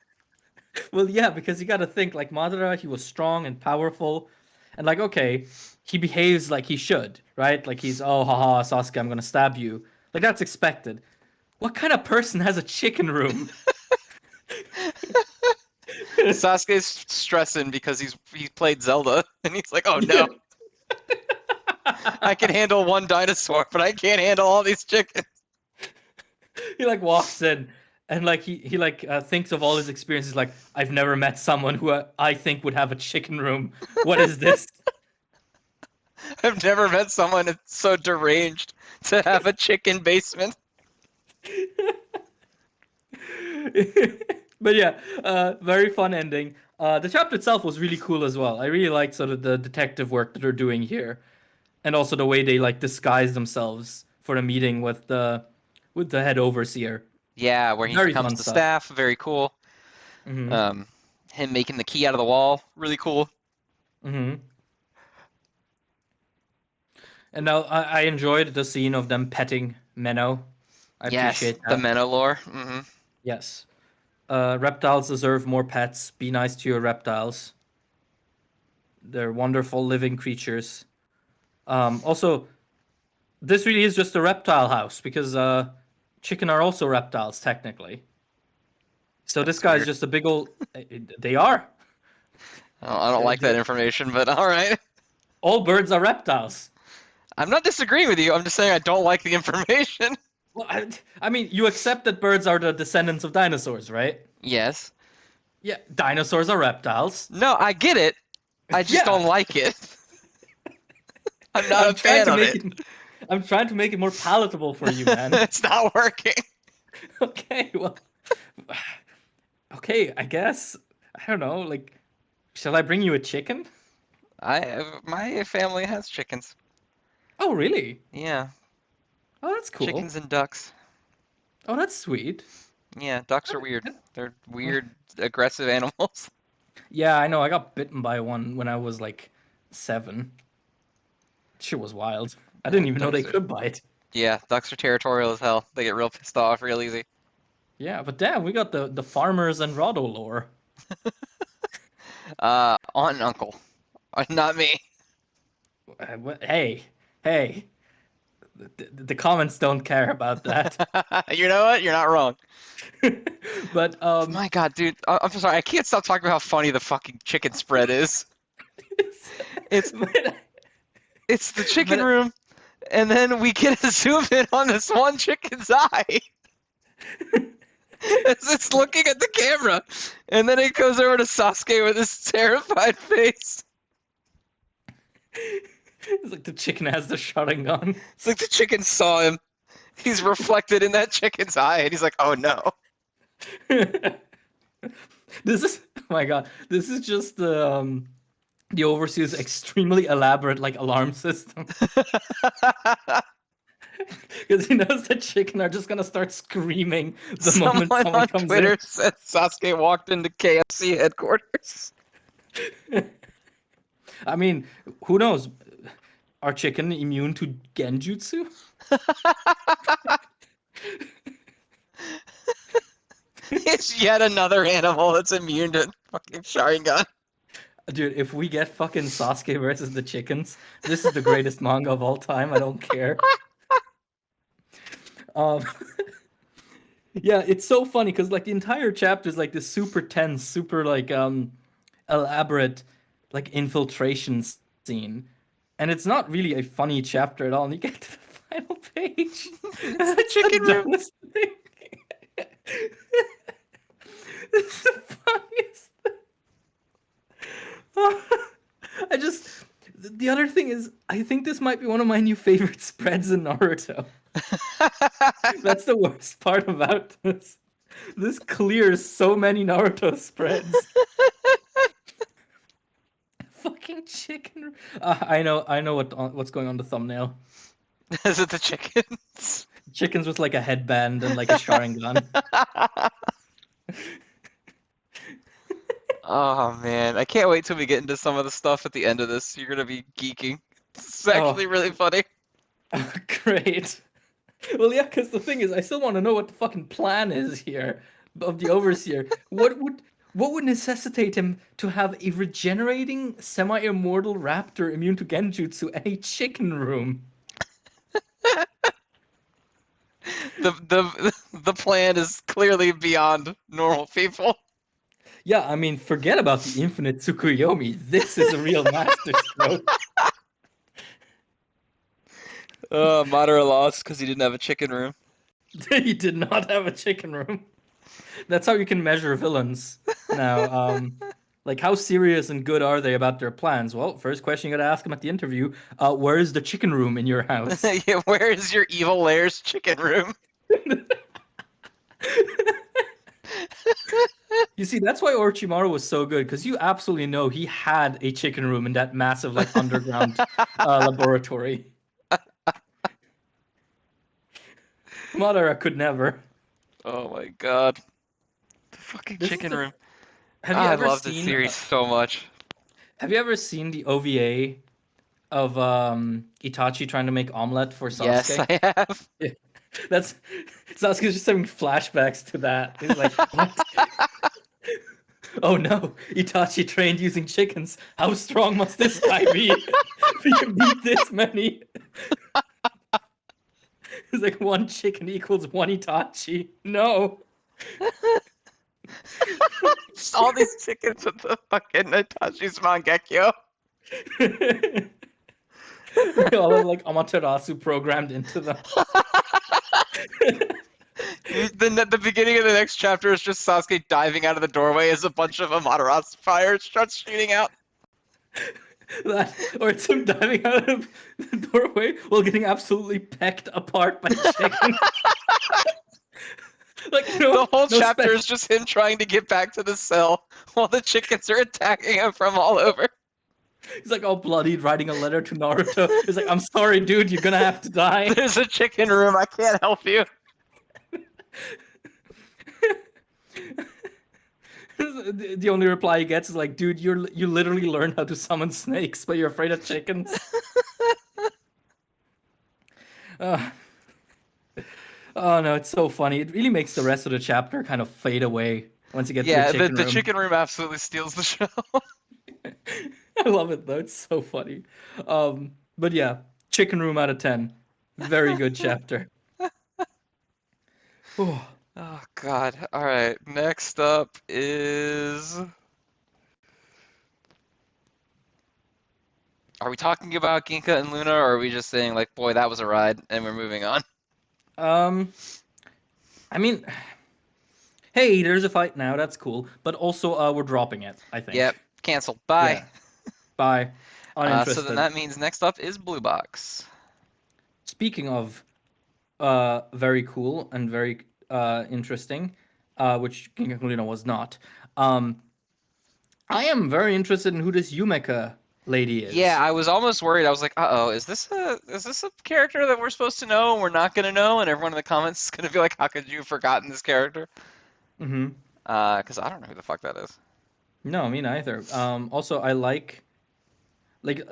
Well, yeah, because you got to think like Madara, he was strong and powerful, and like okay, he behaves like he should, right? Like he's oh haha Sasuke, I'm gonna stab you. Like that's expected. What kind of person has a chicken room? Sasuke's stressing because he's played Zelda, and he's like, "Oh no, Yeah. I can handle one dinosaur, but I can't handle all these chickens." He like walks in and like he like thinks of all his experiences. Like I've never met someone who I think would have a chicken room. What is this? I've never met someone that's so deranged to have a chicken basement. But yeah, very fun ending. The chapter itself was really cool as well. I really liked sort of the detective work that they're doing here, and also the way they like disguise themselves for the meeting with the head overseer. Yeah, where he Very becomes fun the stuff. staff, very cool. Hmm. Um, him making the key out of the wall, really cool. Hmm. And now I enjoyed the scene of them petting Menno. I Yes, appreciate the that. Menelor. Hmm. Yes. Reptiles deserve more pets. Be nice to your reptiles. They're wonderful living creatures. Also, this really is just a reptile house because chicken are also reptiles technically. So this That's guy's weird. just a big old. They are. I don't like that information, but all right. All birds are reptiles. I'm not disagreeing with you. I'm just saying I don't like the information. Well, I mean, you accept that birds are the descendants of dinosaurs, right? Yes. Yeah, dinosaurs are reptiles. No, I get it. I just Yeah, don't like it. I'm not a I'm trying fan to of make it. it. I'm trying to make it more palatable for you, man. It's not working. Okay, well, okay, I guess. I don't know. Like, shall I bring you a chicken? My family has chickens. Oh, really? Yeah, Oh, that's cool. chickens and ducks. Oh, that's sweet. Yeah, ducks are weird. They're weird, aggressive animals. Yeah, I know. I got bitten by one when I was like 7. Shit was wild. I Yeah, didn't even know they ducks are. could bite. Yeah, ducks are territorial as hell. They get real pissed off real easy. Yeah, but damn, we got the farmers and Zenrotto lore. Aunt and uncle, not me. Hey, hey, the comments don't care about that. You know what? You're not wrong. But My God, dude, I'm so sorry. I can't stop talking about how funny the fucking chicken spread is. It's but, it's the chicken but room, and then we get a zoom in on this one chicken's eye as it's looking at the camera, and then it goes over to Sasuke with his terrified face. it's like the chicken has the shotgun gun. It's like the chicken saw him. He's reflected in that chicken's eye, and he's like, "Oh no." This is oh my god. This is just the overseer's extremely elaborate like alarm system. Because he knows the chicken are just gonna start screaming the moment Someone someone on comes Twitter said Sasuke walked into KFC headquarters. in. I mean, who knows? Are chicken immune to genjutsu? It's yet another animal that's immune to fucking Sharingan. Dude, if we get fucking Sasuke versus the chickens, this is the greatest manga of all time. I don't care. Um, yeah, it's so funny because like the entire chapter is like this super tense, super like elaborate like infiltration scene, and it's not really a funny chapter at all. And you get to the final page, It's the chicken the room. dumbest thing. It's the funniest. I just. The other thing is, I think this might be one of my new favorite spreads in Naruto. That's the worst part about this. This clears so many Naruto spreads. Fucking chicken. I know what's going on the thumbnail. Is it the chickens? Chickens with like a headband and like a Sharingan. Oh man, I can't wait till we get into some of the stuff at the end of this. You're gonna be geeking. It's actually really funny. Great. Well, yeah, because the thing is, I still want to know what the fucking plan is here of the overseer. What would necessitate him to have a regenerating, semi-immortal raptor immune to genjutsu and a chicken room? The plan is clearly beyond normal people. Yeah, I mean, forget about the infinite Tsukuyomi. This is a real masterstroke. Madara lost because he didn't have a chicken room. He did not have a chicken room. That's how you can measure villains now. Like, how serious and good are they about their plans? Well, first question you gotta ask them at the interview: where is the chicken room in your house? Yeah, where is your evil lair's chicken room? You see, that's why Orochimaru was so good, because you absolutely know he had a chicken room in that massive, like, underground laboratory. Madara could never. Oh my god. The fucking This is chicken the- room. Have you I ever love this seen? series so much. Have you ever seen the OVA of Itachi trying to make omelet for Yes, Sasuke? I have. That's Sasuke's just having flashbacks to that. He's like, what? Oh no, Itachi trained using chickens. How strong must this guy be? We can beat this many. It's like 1 chicken equals 1 Itachi. No. It's all these chickens with the fucking Itachi's Mangekyo. They all have like Amaterasu programmed into them. The beginning of the next chapter is just Sasuke diving out of the doorway as a bunch of Amaterasu fire starts shooting out. That, or it's him diving out of the doorway while getting absolutely pecked apart by chickens. Like The whole no chapter is just him trying to get back to the cell while the chickens are attacking him from all over. He's like all bloodied, writing a letter to Naruto. He's like, "I'm sorry, dude, you're gonna have to die." There's a chicken room. I can't help you. The only reply he gets is like, "Dude, you literally learned how to summon snakes, but you're afraid of chickens." Uh, oh no, it's so funny. It really makes the rest of the chapter kind of fade away once you get to Yeah, the chicken the room. chicken room absolutely steals the show. I love it though. It's so funny. But yeah, chicken room out of 10. Very good chapter. Whew. Oh God. All right. Next up is. Are we talking about Ginka and Luna, or are we just saying like, boy, that was a ride, and we're moving on? Um, I mean, hey, there's a fight now. That's cool. But also, we're dropping it, I think. Yep. Canceled. Bye. Yeah. Bye. So then Uninterested. that means next up is Blue Box. Speaking of very cool and very interesting, which King of Luna was not. I am very interested in who this Yumeka lady is. Yeah, I was almost worried. I was like, uh-oh, is this a character that we're supposed to know and we're not gonna know? And everyone in the comments is gonna be like, how could you have forgotten this character? Mm-hmm. Because I don't know who the fuck that is. No, me neither. Also, I like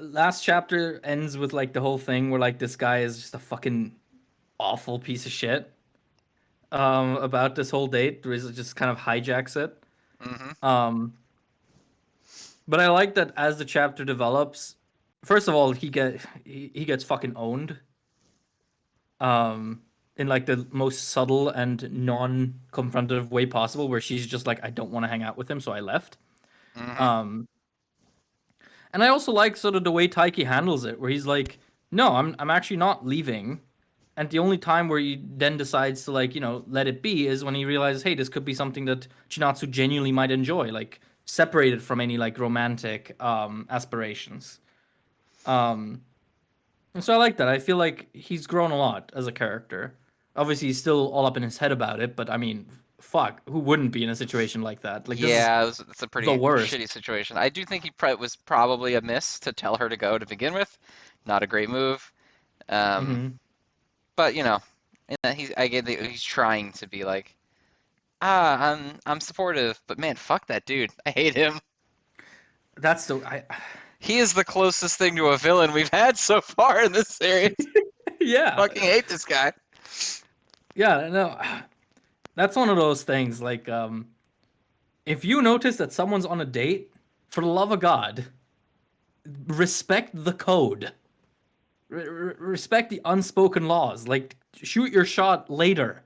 last chapter ends with like the whole thing where like this guy is just a fucking awful piece of shit. About this whole date, where he just kind of hijacks it. Mm-hmm. But I like that as the chapter develops. First of all, he gets fucking owned. In like the most subtle and non-confrontative way possible, where she's just like, I don't want to hang out with him, so I left. Mm-hmm. Um, and I also like sort of the way Taiki handles it, where he's like, no, I'm actually not leaving. And the only time where he then decides to like, let it be is when he realizes, hey, this could be something that Chinatsu genuinely might enjoy, like separated from any like romantic aspirations. And so I like that. I feel like he's grown a lot as a character. Obviously, he's still all up in his head about it, but I mean, fuck, who wouldn't be in a situation like that? Like, this is Yeah, it's a the pretty worst. shitty situation. I do think was probably a miss to tell her to go to begin with. Not a great move. Um, Hmm. but I get that he's trying to be like, I'm supportive, but man, fuck that dude. I hate him. That's the He is the closest thing to a villain we've had so far in this series. yeah, Fucking hate this guy. yeah. No, that's one of those things. Like, if you notice that someone's on a date, for the love of God, respect the code. Respect the unspoken laws. Like, shoot your shot later.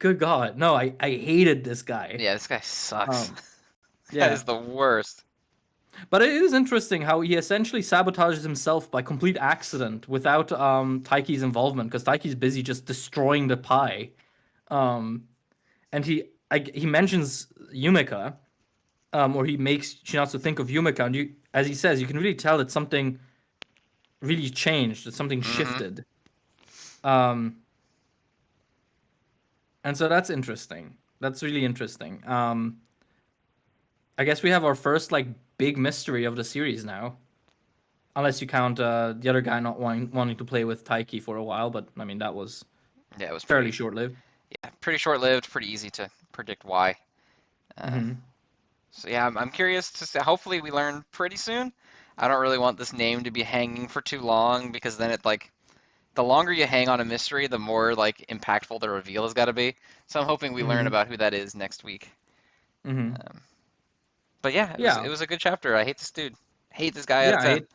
Good God, no, I hated this guy. Yeah, this guy sucks. Um, This guy yeah. is the worst. But it is interesting how he essentially sabotages himself by complete accident without Taiki's involvement, because Taiki's busy just destroying the pie. Um, and he mentions Yumeka, or he makes Shinatsu think of Yumeka, and as he says, you can really tell that something really changed, that something Hmm. shifted. Um, and so that's interesting. That's really interesting. I guess we have our first like big mystery of the series now. Unless you count the other guy not wanting to play with Taiki for a while, but I mean that was Yeah, it was fairly short-lived. pretty short-lived, pretty easy to predict why. Uh, Hmm. so yeah, I'm curious to see. Hopefully, we learn pretty soon. I don't really want this name to be hanging for too long because then it like the longer you hang on a mystery, the more like impactful the reveal has got to be. So I'm hoping we learn Hmm. about who that is next week. Hmm. Um, but yeah, Yeah, it was a good chapter. I hate this dude. Hate this guy out yeah. of 10.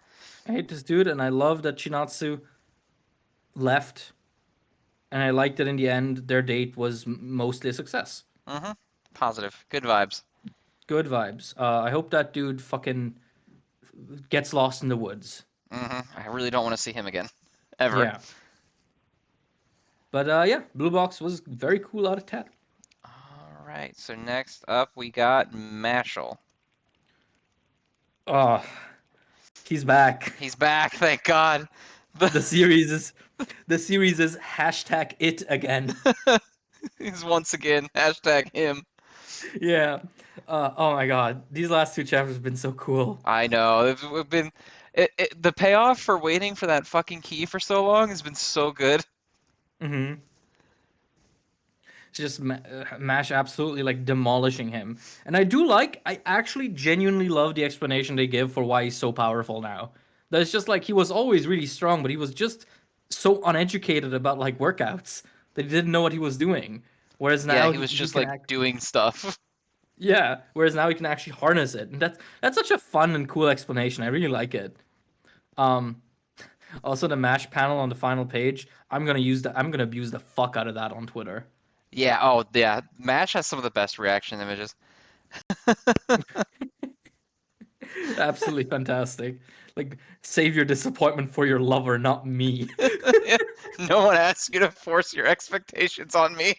I hate this dude, and I love that Chinatsu left, and I like that in the end their date was mostly a success. Hmm. Positive. Good vibes. Good vibes. I hope that dude fucking gets lost in the woods. I really don't want to see him again, ever. Yeah. But yeah, Blue Box was very cool out of 10. All right, so next up we got Mashle. Oh, he's back. He's back, thank God. The series is the series is hashtag it again. He's once again hashtag him. Yeah. Oh my god, these last two chapters have been so cool. I know. We've been the payoff for waiting for that fucking key for so long has been so good. Mm-hmm. Just Mash absolutely like demolishing him, and I actually genuinely love the explanation they give for why he's so powerful now. That it's just like he was always really strong, but he was just so uneducated about like workouts that he didn't know what he was doing. Whereas Yeah, now he was he just can like act. doing stuff. Yeah, whereas now he can actually harness it, and that's such a fun and cool explanation. I really like it. Um, Also the Mash panel on the final page. I'm gonna abuse the fuck out of that on Twitter. Yeah, oh yeah. Mash has some of the best reaction images. Absolutely fantastic. Like, save your disappointment for your lover, not me. Yeah, no one asked you to force your expectations on me.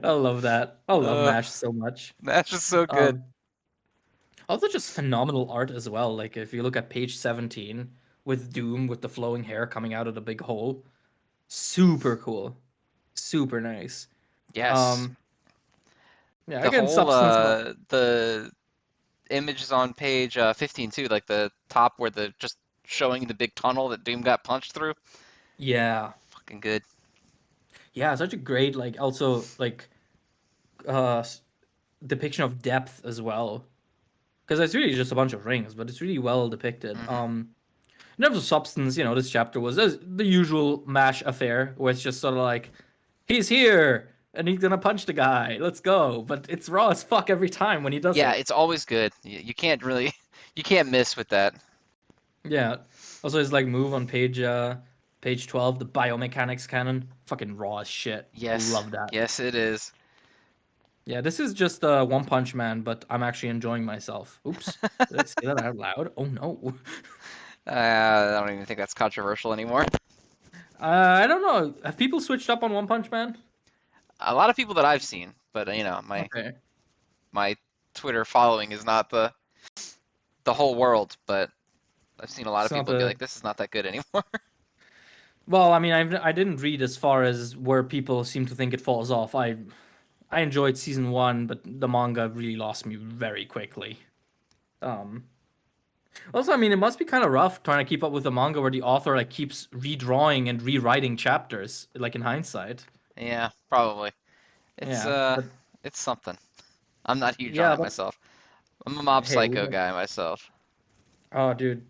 I love that. I love Uh, Mash so much. Mash is so good. Um, Also just phenomenal art as well. Like if you look at page 17 with Doom with the flowing hair coming out of the big hole, super cool, super nice. Yes. Um, yeah, The again, whole substance. the images on page 15 too, like the top where the just showing the big tunnel that Doom got punched through. Yeah, Fucking good. yeah, such a great like also like uh s- depiction of depth as well. Because it's really just a bunch of rings, but it's really well depicted. hmm In terms of substance, this chapter was the usual Mash affair, where it's just sort of like, he's here and he's gonna punch the guy. Let's go. But it's raw as fuck every time when he does Yeah, it. it's always good. You can't really, you can't miss with that. Yeah. Also, his like move on page 12, the biomechanics cannon, fucking raw as shit. Yes, Love that. yes, it is. Yeah, this is just One Punch Man, but I'm actually enjoying myself. Oops, did I say that out loud? Oh no. I don't even think that's controversial anymore. I don't know. Have people switched up on One Punch Man? A lot of people that I've seen, but Okay. my Twitter following is not the whole world, but I've seen a lot of It's not people be the like, this is not that good anymore. Well, I mean, I didn't read as far as where people seem to think it falls off. I enjoyed season one, but the manga really lost me very quickly. Um, Also, I mean, it must be kind of rough trying to keep up with the manga where the author like keeps redrawing and rewriting chapters, like in hindsight. Yeah, probably. It's Yeah, uh, but it's something. I'm not huge on yeah, it but myself. I'm a Mob hey, we Psycho got. guy myself. Oh, dude,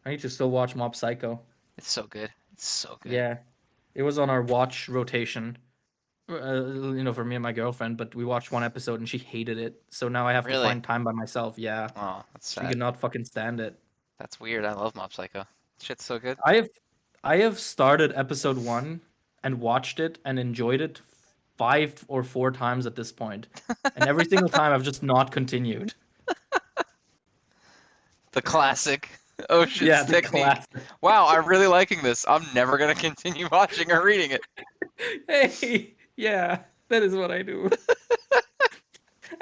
I need to still watch Mob Psycho. It's so good. It's so good. Yeah, it was on our watch rotation. For me and my girlfriend, but we watched one episode and she hated it. So now I have to Really? find time by myself. Yeah. Oh, that's She sad. could not fucking stand it. That's weird. I love Mob Psycho. Shit's so good. I have I have started episode 1 and watched it and enjoyed it 5 or 4 times at this point. And every single time I've just not continued. The classic Ocean's Yeah, the technique. classic. Wow, I'm really liking this. I'm never gonna continue watching or reading it. Hey, yeah, that is what I do.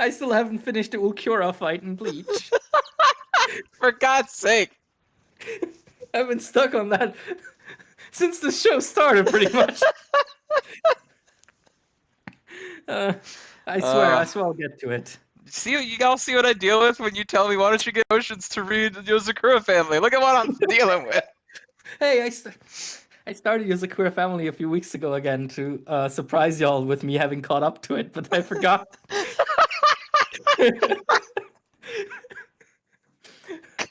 I still haven't finished the Ulquiorra fight in Bleach. For God's sake. I've been stuck on that since the show started, pretty much. Uh, Uh, I swear I'll get to it. See what you all see what I deal with when you tell me why don't you get Oceans to read Yozakura Family? Look at what I'm dealing with. Hey, I started Yozakura Family a few weeks ago again to surprise y'all with me having caught up to it, but I forgot.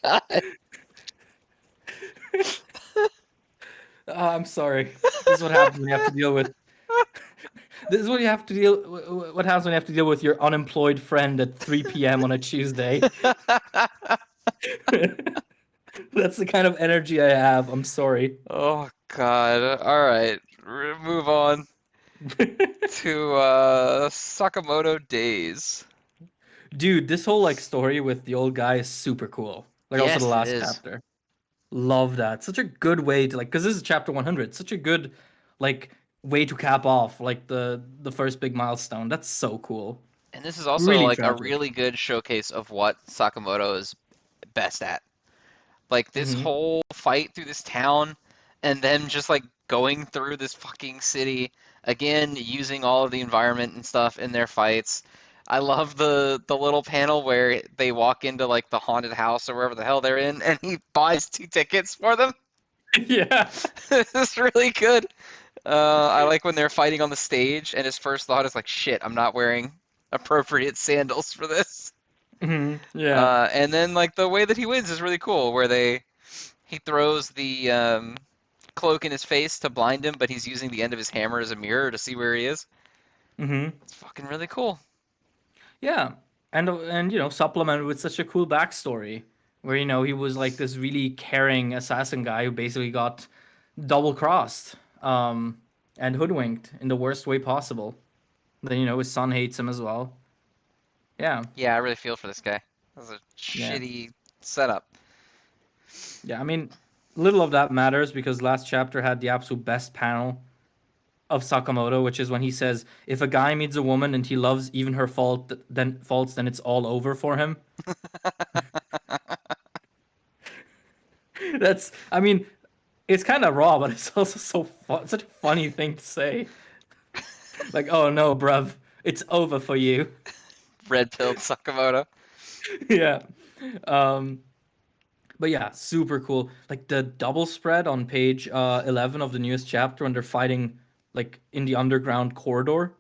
God. I'm sorry. This is what happens when you have to deal with. This is what you have to deal. What happens when you have to deal with your unemployed friend at 3 p.m. on a Tuesday? That's the kind of energy I have. I'm sorry. Oh God. All right. Move on to Sakamoto Days. Dude, this whole like story with the old guy is super cool. Like also the Yes, it last is. chapter. Love that. Such a good way to like, because this is chapter 100. Such a good like way to cap off like the first big milestone. That's so cool. And this is also Really like a tragic. really good showcase of what Sakamoto is best at. Like this Hmm. whole fight through this town and then just like going through this fucking city again, using all of the environment and stuff in their fights. I love the little panel where they walk into like the haunted house or wherever the hell they're in and he buys 2 tickets for them. Yeah. It's really good. I like when they're fighting on the stage and his first thought is like, shit, I'm not wearing appropriate sandals for this. Yeah. And then like the way that he wins is really cool, where he throws the cloak in his face to blind him, but he's using the end of his hammer as a mirror to see where he is. Hmm. It's fucking really cool. Yeah. And supplemented with such a cool backstory where he was like this really caring assassin guy who basically got double crossed and hoodwinked in the worst way possible. Then his son hates him as well. Yeah. Yeah, I really feel for this guy. That's a Yeah. shitty setup. Yeah, I mean, little of that matters because last chapter had the absolute best panel of Sakamoto, which is when he says, "If a guy meets a woman and he loves even her then it's all over for him." I mean, it's kind of raw, but it's also such a funny thing to say. Like, "Oh no, bruv, it's over for you." Red pilled Sakamoto. Yeah. Um, but yeah, super cool. Like the double spread on page 11 of the newest chapter when they're fighting like in the underground corridor,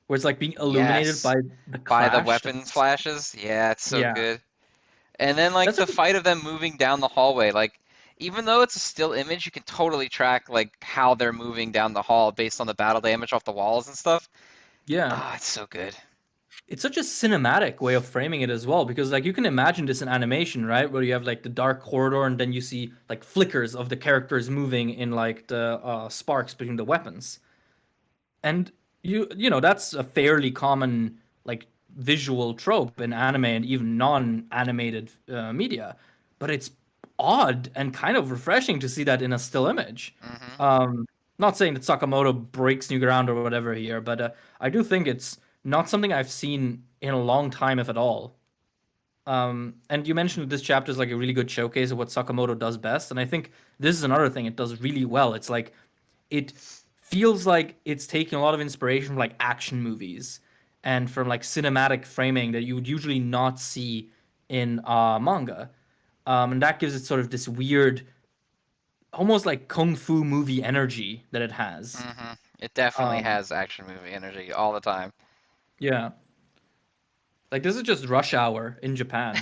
where it's like being illuminated Yes. by the By the clash. weapon flashes. Yeah, it's so Yeah, good. And then like that's a the fight of them moving down the hallway, like even though it's a still image, you can totally track like how they're moving down the hall based on the battle damage off the walls and stuff. yeah. Ah, it's so good. It's such a cinematic way of framing it as well because like you can imagine this in animation, right? Where you have like the dark corridor and then you see like flickers of the characters moving in like the sparks between the weapons. And that's a fairly common like visual trope in anime and even non-animated media, but it's odd and kind of refreshing to see that in a still image. Hmm. um Not saying that Sakamoto breaks new ground or whatever here, but I do think it's not something I've seen in a long time, if at all. And you mentioned that this chapter is like a really good showcase of what Sakamoto does best, and I think this is another thing it does really well. It's like it feels like it's taking a lot of inspiration from like action movies and from like cinematic framing that you would usually not see in manga. And that gives it sort of this weird, almost like kung fu movie energy that it has. Hmm. It definitely Um, has action movie energy all the time. yeah, like this is just Rush Hour in Japan.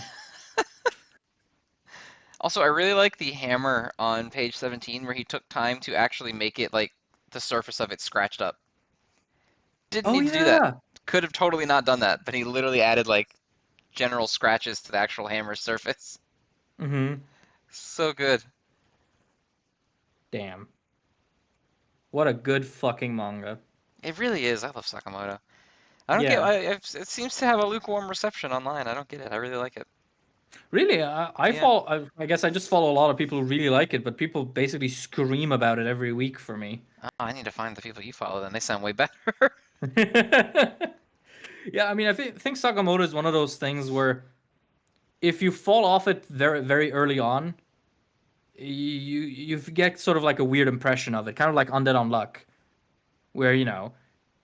Also, I really like the hammer on page 17 where he took time to actually make it like the surface of it scratched up. Didn't Oh need to do that. yeah. Could have totally not done that, but he literally added like general scratches to the actual hammer's surface. Mm-hmm. So good. Damn. What a good fucking manga. It really is. I love Sakamoto. I don't get. Yeah. It seems to have a lukewarm reception online. I don't get it. I really like it. Really, I Yeah. follow. I guess I just follow a lot of people who really like it, but people basically scream about it every week for me. Oh, I need to find the people you follow. Then they sound way better. Yeah, I mean, I think Sakamoto is one of those things where if you fall off it very very early on, you get sort of like a weird impression of it, kind of like Undead Unluck, where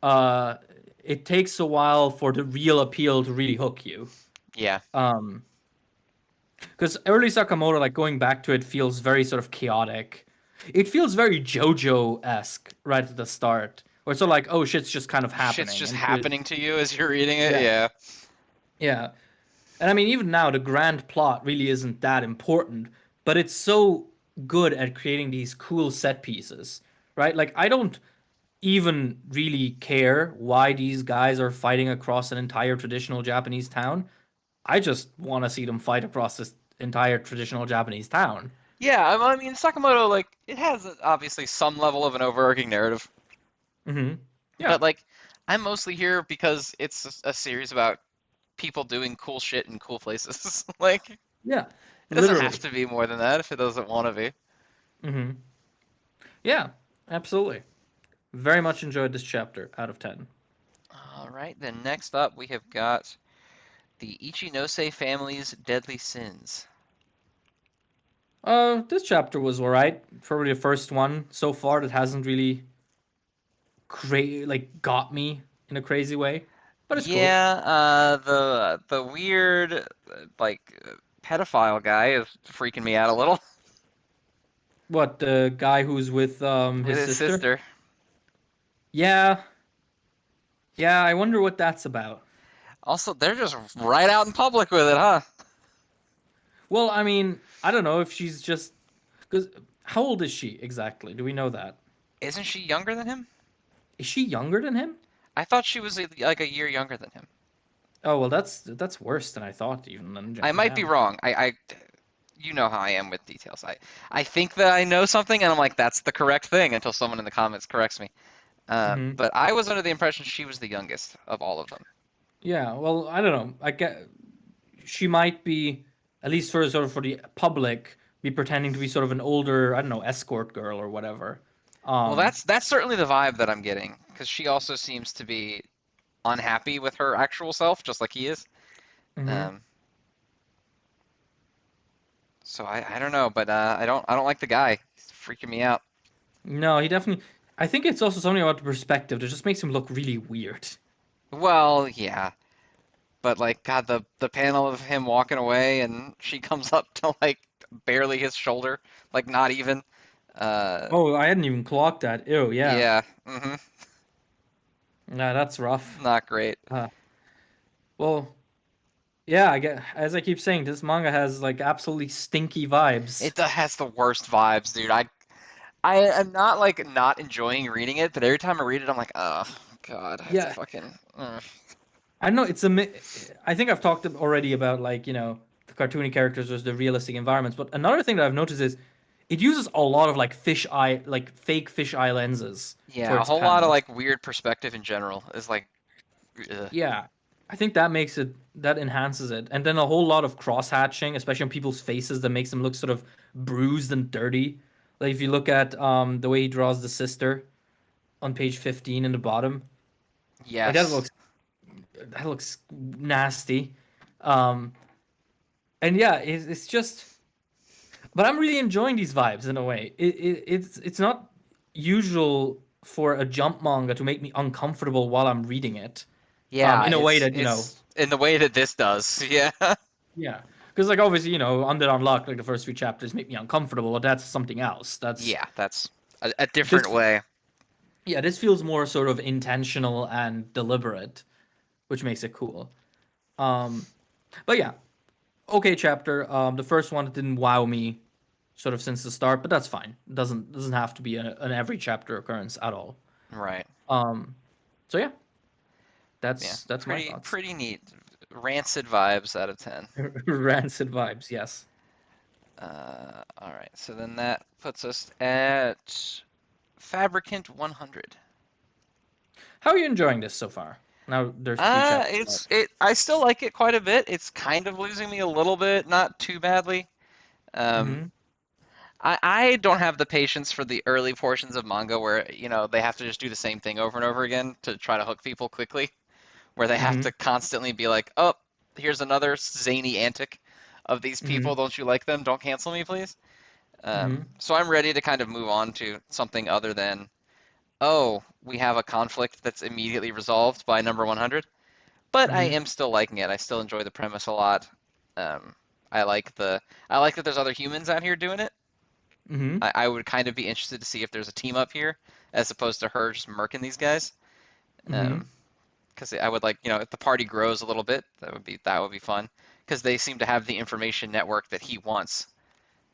uh, it takes a while for the real appeal to really hook you. Yeah. Um, because early Sakamoto, like going back to it, feels very sort of chaotic. It feels very JoJo-esque right at the start, where it's sort of like, oh shit's just kind of Shit's happening, just and happening to you as you're reading it. yeah, Yeah. yeah. And I mean, even now, the grand plot really isn't that important, but it's so good at creating these cool set pieces, right? Like, I don't even really care why these guys are fighting across an entire traditional Japanese town. I just want to see them fight across this entire traditional Japanese town. Yeah. I mean, Sakamoto like it has obviously some level of an overarching narrative, Hmm. but Yeah. like I'm mostly here because it's a series about people doing cool shit in cool places. Like, it Yeah, doesn't have literally. to be more than that if it doesn't want to be. Hmm. Yeah, absolutely. Very much enjoyed this chapter out of 10. All right, then next up we have got the Ichinose family's deadly sins. This chapter was alright. Probably the first one so far that hasn't really got me in a crazy way, but it's cool. Yeah, the weird like pedophile guy is freaking me out a little What, the guy who's with with his his sister? sister. Yeah, yeah. I wonder what that's about. Also, they're just right out in public with it, huh? Well, I mean, I don't know if she's just because how old is she exactly? Do we know that? Isn't she younger than him? Is she younger than him? I thought she was like a year younger than him. Oh well, that's worse than I thought. Even then, I might be damn. wrong. You know how I am with details. I think that I know something, and I'm like, that's the correct thing until someone in the comments corrects me. Hmm. But I was under the impression she was the youngest of all of them. Yeah. Well, I don't know. I get she might be at least for sort of for the public be pretending to be sort of an older I don't know escort girl or whatever. Well, Um. that's certainly the vibe that I'm getting because she also seems to be unhappy with her actual self, just like he is. Hmm. Um, so I don't know, but I don't like the guy. He's freaking me out. No, he definitely. I think it's also something about the perspective that just makes him look really weird. Well, yeah, but like God, the panel of him walking away and she comes up to like barely his shoulder, like not even. Uh, Oh, I hadn't even clocked that. Ew, yeah. yeah, Nah, that's rough. not great. Uh, well, yeah, I get as I keep saying, this manga has like absolutely stinky vibes. Has the worst vibes, dude. I am not like not enjoying reading it, but every time I read it, I'm like, oh God, I have to Yeah, fucking. I know I think I've talked already about like the cartoony characters versus the realistic environments, but another thing that I've noticed is it uses a lot of like fake fish eye lenses for Yeah, a its whole lot of panels. like weird perspective in general is like, ugh. Yeah, I think that enhances it, and then a whole lot of cross hatching, especially on people's faces, that makes them look sort of bruised and dirty. Like if you look at the way he draws the sister on page 15 in the bottom, like Yes. that looks nasty. Um, and yeah, it's just, but I'm really enjoying these vibes in a way. It's not usual for a jump manga to make me uncomfortable while I'm reading it. Yeah, In a way that it's in the way that this does. Yeah. yeah, because like obviously Undead Unluck, like the first three chapters make me uncomfortable, but that's something else. That's Yeah, that's a different this. way. Yeah, this feels more sort of intentional and deliberate, which makes it cool. Um, but yeah, okay chapter. The first one didn't wow me sort of since the start, but that's fine. It doesn't have to be an every chapter occurrence at all. Right. Um, so yeah, Yeah. that's my Pretty thoughts. pretty neat. Rancid vibes out of 10. Rancid vibes, yes. All right. So then that puts us at Fabricant 100. How are you enjoying this so far? Now there's three chapters out. I still like it quite a bit. It's kind of losing me a little bit, not too badly. Um, Mm-hmm. I don't have the patience for the early portions of manga where, they have to just do the same thing over and over again to try to hook people quickly, where they have Mm-hmm. to constantly be like, "Oh, here's another zany antic of these Mm-hmm. people. Don't you like them? Don't cancel me, please." Mm-hmm. So I'm ready to kind of move on to something other than, "Oh, we have a conflict that's immediately resolved by number 100." But I Mm-hmm. am still liking it. I still enjoy the premise a lot. Um, I like that there's other humans out here doing it. Mm-hmm. I would kind of be interested to see if there's a team up here as opposed to her just murking these guys. Mm-hmm. Because I would like, if the party grows a little bit, that would be fun. Because they seem to have the information network that he wants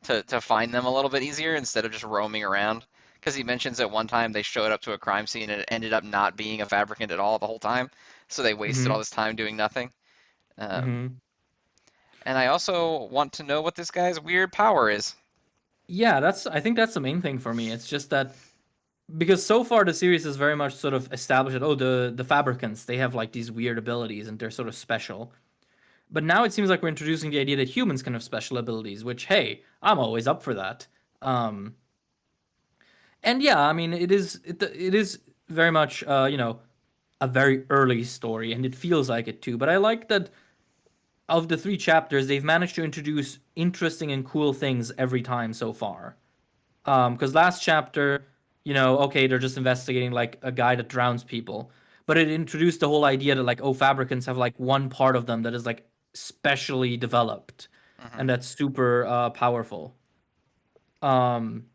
to find them a little bit easier instead of just roaming around. Because he mentions at one time they showed up to a crime scene and it ended up not being a fabricant at all the whole time, so they wasted Mm-hmm. all this time doing nothing. Um, Mm-hmm. and I also want to know what this guy's weird power is. Yeah, I think that's the main thing for me. It's just that because so far the series is very much sort of established that the Fabricants, they have like these weird abilities and they're sort of special. But now it seems like we're introducing the idea that humans can have special abilities, which hey, I'm always up for that. Um, and yeah, I mean, it is very much a very early story, and it feels like it too. But I like that of the three chapters, they've managed to introduce interesting and cool things every time so far. Because last chapter, okay, they're just investigating like a guy that drowns people, but it introduced the whole idea that like, oh, fabricants have like one part of them that is like specially developed, Hmm. and that's super powerful. Um,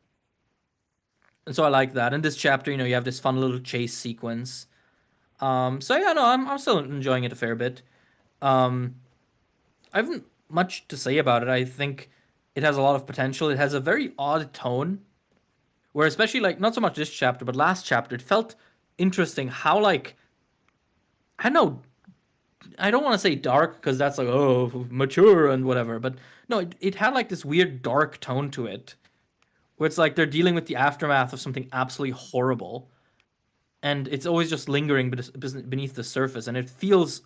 and so I like that. In this chapter, you have this fun little chase sequence. So yeah, no, I'm still enjoying it a fair bit. Um, I haven't much to say about it. I think it has a lot of potential. It has a very odd tone, where especially like not so much this chapter, but last chapter, it felt interesting how like I know I don't want to say dark because that's like oh mature and whatever, but no, it had like this weird dark tone to it, where it's like they're dealing with the aftermath of something absolutely horrible, and it's always just lingering beneath the surface, and it feels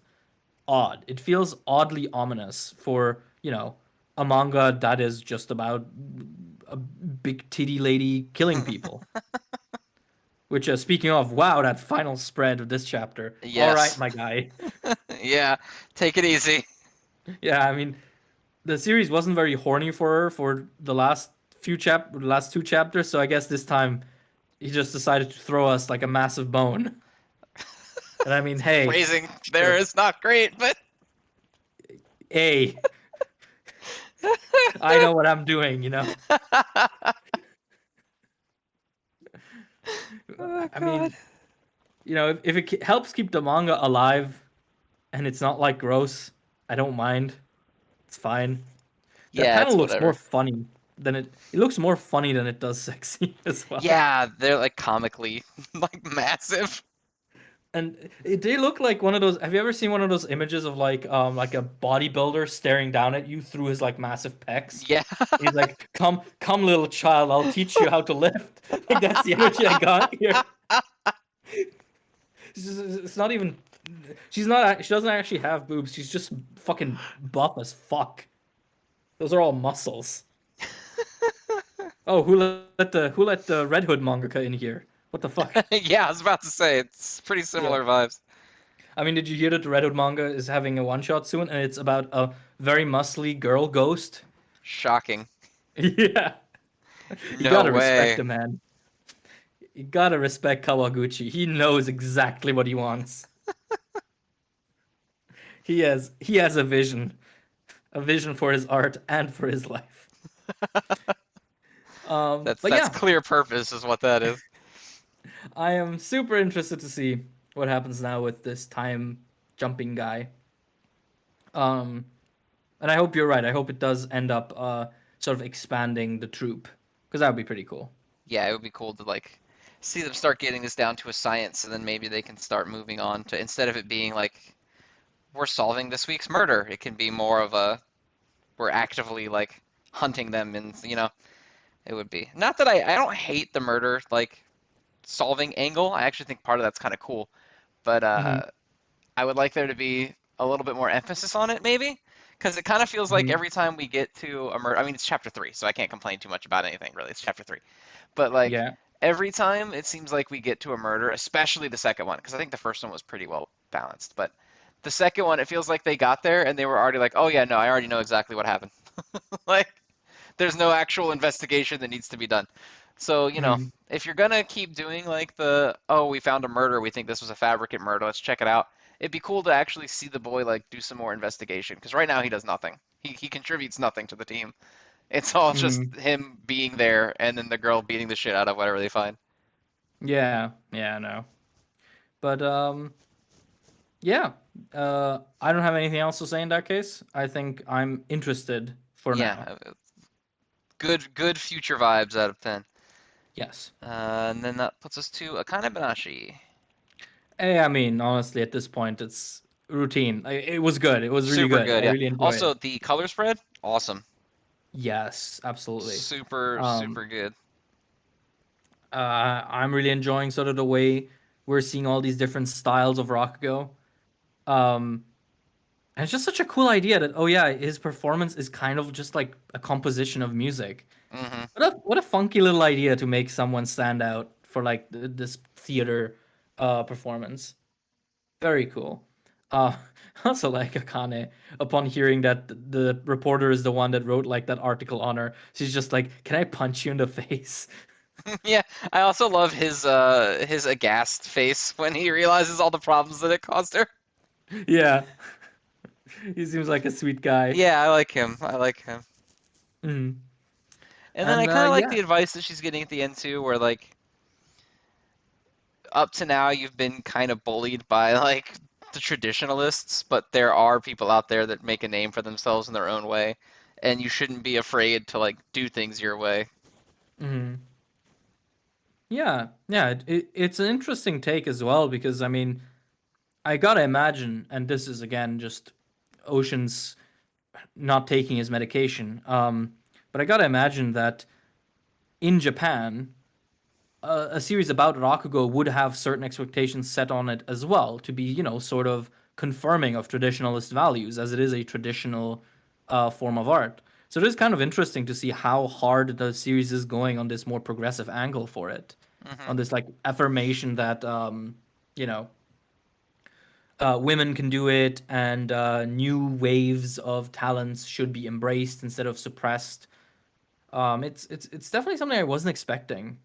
odd. It feels oddly ominous for, a manga that is just about a big titty lady killing people. Which, speaking of, wow, that final spread of this chapter. All right, Yes. my guy. Yeah. Take it easy. Yeah, I mean, the series wasn't very horny for her for the last two chapters. So I guess this time he just decided to throw us like a massive bone. And I mean, hey, Phrasing there sure, is not great, but hey, I know what I'm doing. oh I god. mean, if it helps keep the manga alive and it's not like gross, I don't mind. It's fine. That Yeah, panel it's looks more whatever. funny than it looks more funny than it does sexy as well. Yeah, they're like comically like massive. And they look like one of those. Have you ever seen one of those images of like a bodybuilder staring down at you through his like massive pecs? Yeah. He's like, come, little child, I'll teach you how to lift." Like that's the energy I got here. It's not even. She's not. She doesn't actually have boobs. She's just fucking buff as fuck. Those are all muscles. Oh, who let the Red Hood mangaka in here? What the fuck? Yeah, I was about to say it's pretty Yeah. similar vibes. I mean, did you hear that the Red Hood manga is having a one shot soon, and it's about a very muscly girl ghost? Shocking. Yeah, you No gotta respect way. the man. You gotta respect Kawaguchi. He knows exactly what he wants. He has a vision for his art and for his life. That's But that's yeah, clear purpose is what that is. I am super interested to see what happens now with this time jumping guy. Um, and I hope you're right. I hope it does end up sort of expanding the troop because that would be pretty cool. Yeah, it would be cool to like see them start getting this down to a science, and then maybe they can start moving on to instead of it being like we're solving this week's murder, it can be more of a we're actively like hunting them, and it would be not that I don't hate the murder like solving angle. I actually think part of that's kind of cool, but Hmm. I would like there to be a little bit more emphasis on it, maybe, because it kind of feels like Hmm. every time we get to a murder, I mean, it's chapter three, so I can't complain too much about anything, really. It's chapter three. But, like, Yeah. every time it seems like we get to a murder, especially the second one, because I think the first one was pretty well balanced. But the second one, it feels like they got there and they were already like, oh, yeah, no, I already know exactly what happened. Like, there's no actual investigation that needs to be done. So, Hmm. if you're gonna keep doing like oh, we found a murder, we think this was a Fabricant murder, let's check it out. It'd be cool to actually see the boy like do some more investigation because right now he does nothing. He contributes nothing to the team. It's all just Hmm. him being there and then the girl beating the shit out of whatever they find. Yeah. Yeah. No. But yeah. I don't have anything else to say in that case. I think I'm interested for Yeah, now. good future vibes out of 10. Yes. And then that puts us to Akane-Banashi. I mean, honestly, at this point, it's routine. It was good. It was really Super good. I good, yeah. really enjoyed Also, it. the color spread, awesome. Yes, absolutely. Super, Um, super good. I'm really enjoying sort of the way we're seeing all these different styles of Rakugo. Um, And it's just such a cool idea that, oh yeah, his performance is kind of just like a composition of music. Hmm. What a funky little idea to make someone stand out for like this theater performance. Very cool. Uh, also like Akane, upon hearing that the reporter is the one that wrote like that article on her, she's just like, "Can I punch you in the face?" Yeah, I also love his aghast face when he realizes all the problems that it caused her. Yeah, he seems like a sweet guy. Yeah, I like him. I like him. Mm. And then I And kind of like yeah. the advice that she's getting at the end too, where like up to now you've been kind of bullied by like the traditionalists, but there are people out there that make a name for themselves in their own way, and you shouldn't be afraid to like do things your way. Mm. Yeah, yeah, it's an interesting take as well because I mean, I gotta imagine, and this is again just Ocean's not taking his medication. But I gotta imagine that in Japan, a series about Rakugo would have certain expectations set on it as well to be, sort of confirming of traditionalist values, as it is a traditional form of art. So it is kind of interesting to see how hard the series is going on this more progressive angle for it, Hmm. on this like affirmation that you know women can do it and new waves of talents should be embraced instead of suppressed. It's definitely something I wasn't expecting.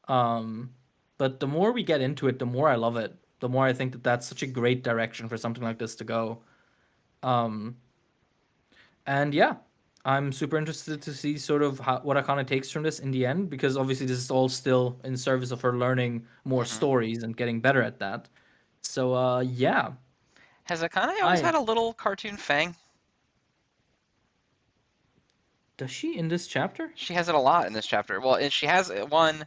Um, but the more we get into it, the more I love it. The more I think that that's such a great direction for something like this to go. Um, and yeah, I'm super interested to see sort of what Akane takes from this in the end, because obviously this is all still in service of her learning more Hmm. stories and getting better at that. So yeah, Has Akane always I had a little cartoon fang? does she in this chapter? She has it a lot in this chapter. Well, and she has one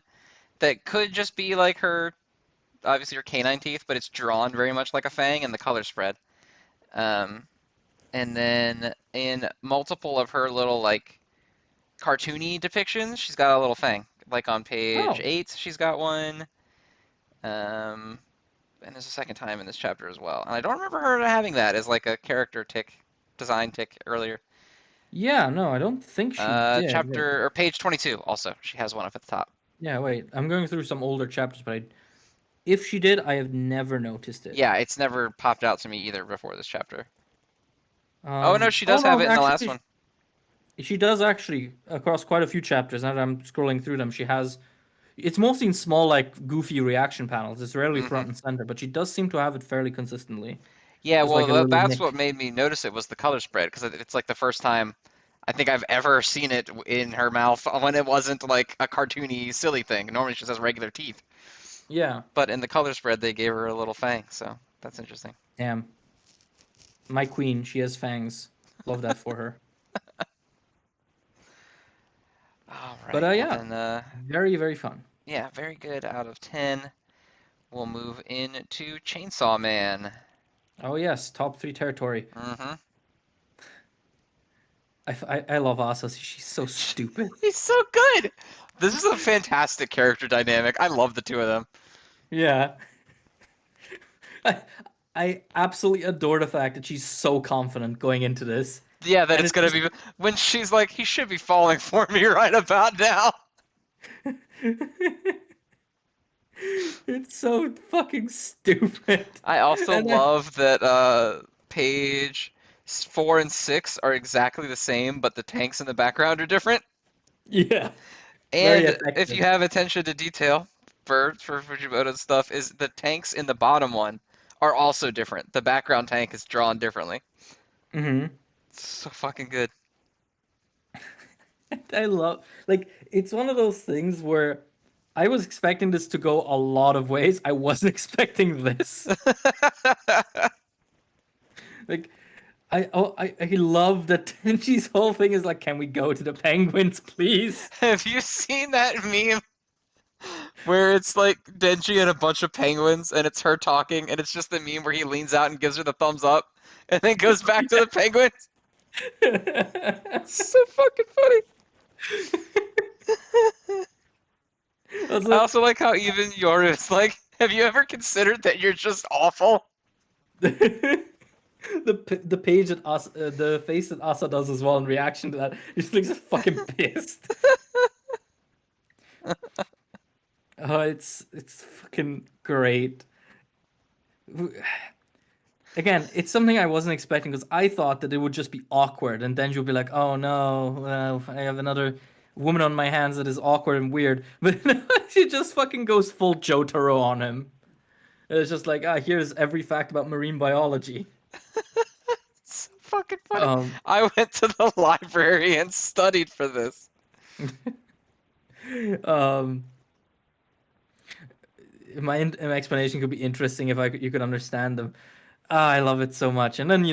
that could just be like her, obviously her canine teeth, but it's drawn very much like a fang, and the color spread. Um, and then in multiple of her little like cartoony depictions, she's got a little fang. Like on page Oh, 8, she's got one. Um, and there's a second time in this chapter as well. And I don't remember her having that as like a character tick, design tick earlier. yeah, no, I don't think she did. Wait. Chapter or page 22 also. She has one up at the top. Yeah, wait. I'm going through some older chapters, but if she did, I have never noticed it. Yeah, it's never popped out to me either before this chapter. Oh no, she Oh does have no, it in the last actually, one. she does actually across quite a few chapters. Now that I'm scrolling through them, she has. It's mostly in small, like goofy reaction panels. It's rarely Hmm. front and center, but she does seem to have it fairly consistently. Yeah, Just like well, a little that's what nick. made me notice it was the color spread because it's like the first time I think I've ever seen it in her mouth when it wasn't like a cartoony, silly thing. Normally she just has regular teeth, Yeah, but in the color spread they gave her a little fang, so that's interesting. damn. My queen, she has fangs. Love that for her. All But right, well yeah, then, very very fun. yeah, very good out of 10. We'll move into Chainsaw Man. Oh yes, top three territory. Hmm. I love Asa. She's so stupid. He's so good. This is a fantastic character dynamic. I love the two of them. Yeah. I, I absolutely adore the fact that she's so confident going into this. Yeah, that And it's it's gonna just be when she's like, he should be falling for me right about now. it's so fucking stupid. I also And I, love that page 4 and 6 are exactly the same, but the tanks in the background are different. yeah, very And if you effective. have attention to detail for Fujimoto's stuff, is the tanks in the bottom one are also different. The background tank is drawn differently. Hmm. It's so fucking good. I love like it's one of those things where I was expecting this to go a lot of ways. I wasn't expecting this. Like I love that Tenji's whole thing is like, can we go to the penguins, please? Have you seen that meme where it's like Denji and a bunch of penguins and it's her talking and it's just the meme where he leans out and gives her the thumbs up and then goes back to the penguins? I So fucking funny. was I like, also like how even Yoru is like, have you ever considered that you're just awful? The page that the face that Asa does as well in reaction to that, he just looks fucking pissed. Oh, it's fucking great. Again, it's something I wasn't expecting because I thought that it would just be awkward, and then you'll be like, "Oh no, I have another woman on my hands that is awkward and weird." But she just fucking goes full Jotaro on him. It's just like, here's every fact about marine biology. It's so fucking funny. Um, I went to the library and studied for this. um, my explanation could be interesting if you could understand them. I love it so much. And then,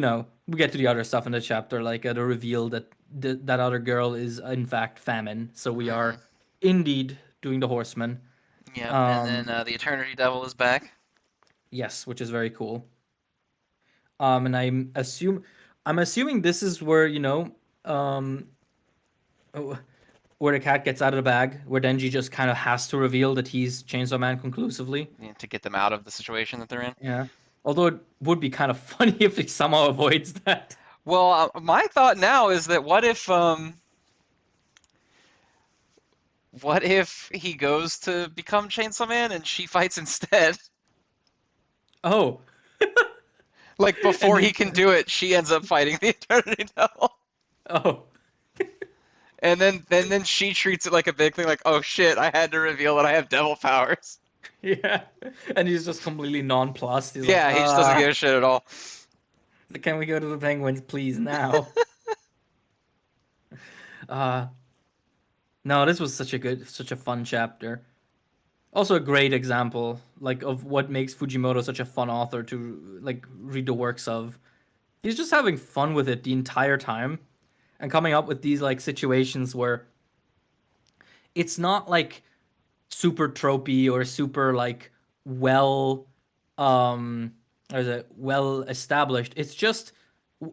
we get to the other stuff in the chapter, like the reveal that that other girl is in fact Famine. So we Hmm. are indeed doing the Horseman. Yep, and then Um, the Eternity Devil is back. yes, which is very cool. And I'm assuming this is where, um, oh, where the cat gets out of the bag, where Denji just kind of has to reveal that he's Chainsaw Man conclusively. To get them out of the situation that they're in. Yeah. Although it would be kind of funny if he somehow avoids that. Well, my thought now is that what if he goes to become Chainsaw Man and she fights instead? Oh, Like and before he he, can do it, she ends up fighting the Eternity Devil. oh, And then she treats it like a big thing, like, oh shit, I had to reveal that I have devil powers. yeah. And he's just completely nonplussed. He's like, Yeah, he just doesn't give a shit at all. can we go to the Penguins, please, now? Uh, no, this was such a fun chapter. Also a great example, like, of what makes Fujimoto such a fun author to, like, read the works of. He's just having fun with it the entire time and coming up with these, like, situations where it's not, like, super tropey or super, like, well, um, or is it well established. It's just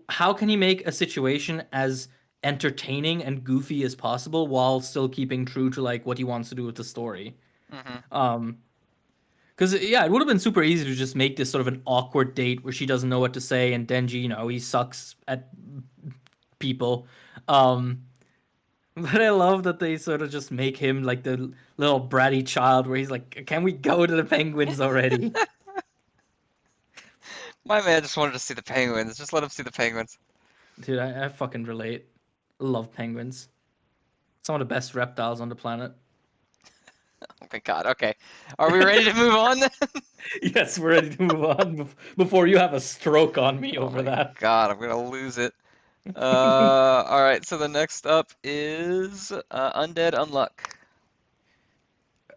how can he make a situation as entertaining and goofy as possible while still keeping true to, like, what he wants to do with the story. Hmm. Um, because yeah, it would have been super easy to just make this sort of an awkward date where she doesn't know what to say and Denji, he sucks at people. Um, but I love that they sort of just make him like the little bratty child where he's like, "Can we go to the Penguins already?" My man just wanted to see the penguins. Just let him see the penguins. Dude, I fucking relate. Love penguins. Some of the best reptiles on the planet. Oh my god. Okay, are we ready to move on then? Yes, we're ready to move on before you have a stroke on me Oh over my that. god, I'm gonna lose it. All right. So the next up is Undead Unluck.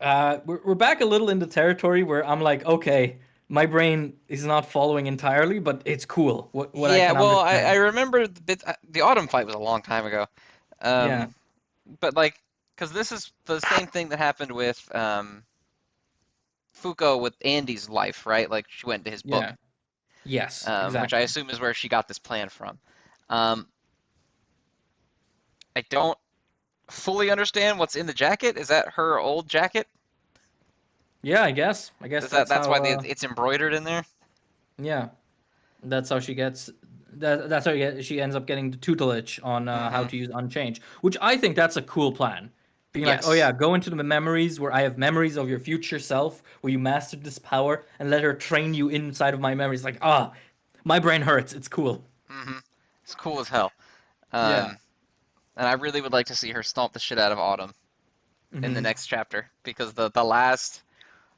We're back a little into territory where I'm like, okay, my brain is not following entirely, but it's cool. What I Yeah. can Well, I understand. remember the autumn fight was a long time ago. Yeah, Um, but like, because this is the same thing that happened with Fuko with Andy's life, right? Like she went to his book, yeah, yes, which I exactly. assume is where she got this plan from. Um, I don't fully understand what's in the jacket. Is that her old jacket? Yeah, I guess Is that that's that's how. why it's embroidered in there? Yeah, that's how she gets. That's how she ends up getting the tutelage on how Mm-hmm. to use Unchange, which I think that's a cool plan. Being like, oh Yes. yeah, go into the memories where I have memories of your future self, where you mastered this power, and let her train you inside of my memories. Like, my brain hurts. It's cool. Mm-hmm. It's cool as hell. Yeah. Um, and I really would like to see her stomp the shit out of Autumn in the Hmm. next chapter because the last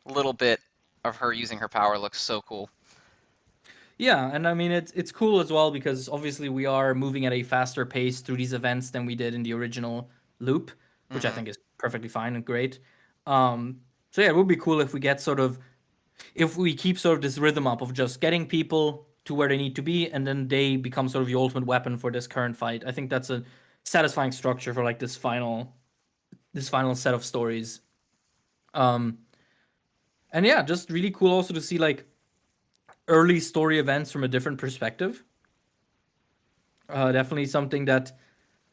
little bit of her using her power looks so cool. Yeah, and I mean it's cool as well because obviously we are moving at a faster pace through these events than we did in the original loop, which I Mm-hmm. think is perfectly fine and great. So yeah, it would be cool if we get sort of if we keep sort of this rhythm up of just getting people to where they need to be and then they become sort of the ultimate weapon for this current fight. I think that's a satisfying structure for like this final set of stories. Um and yeah, just really cool also to see like early story events from a different perspective. Definitely something that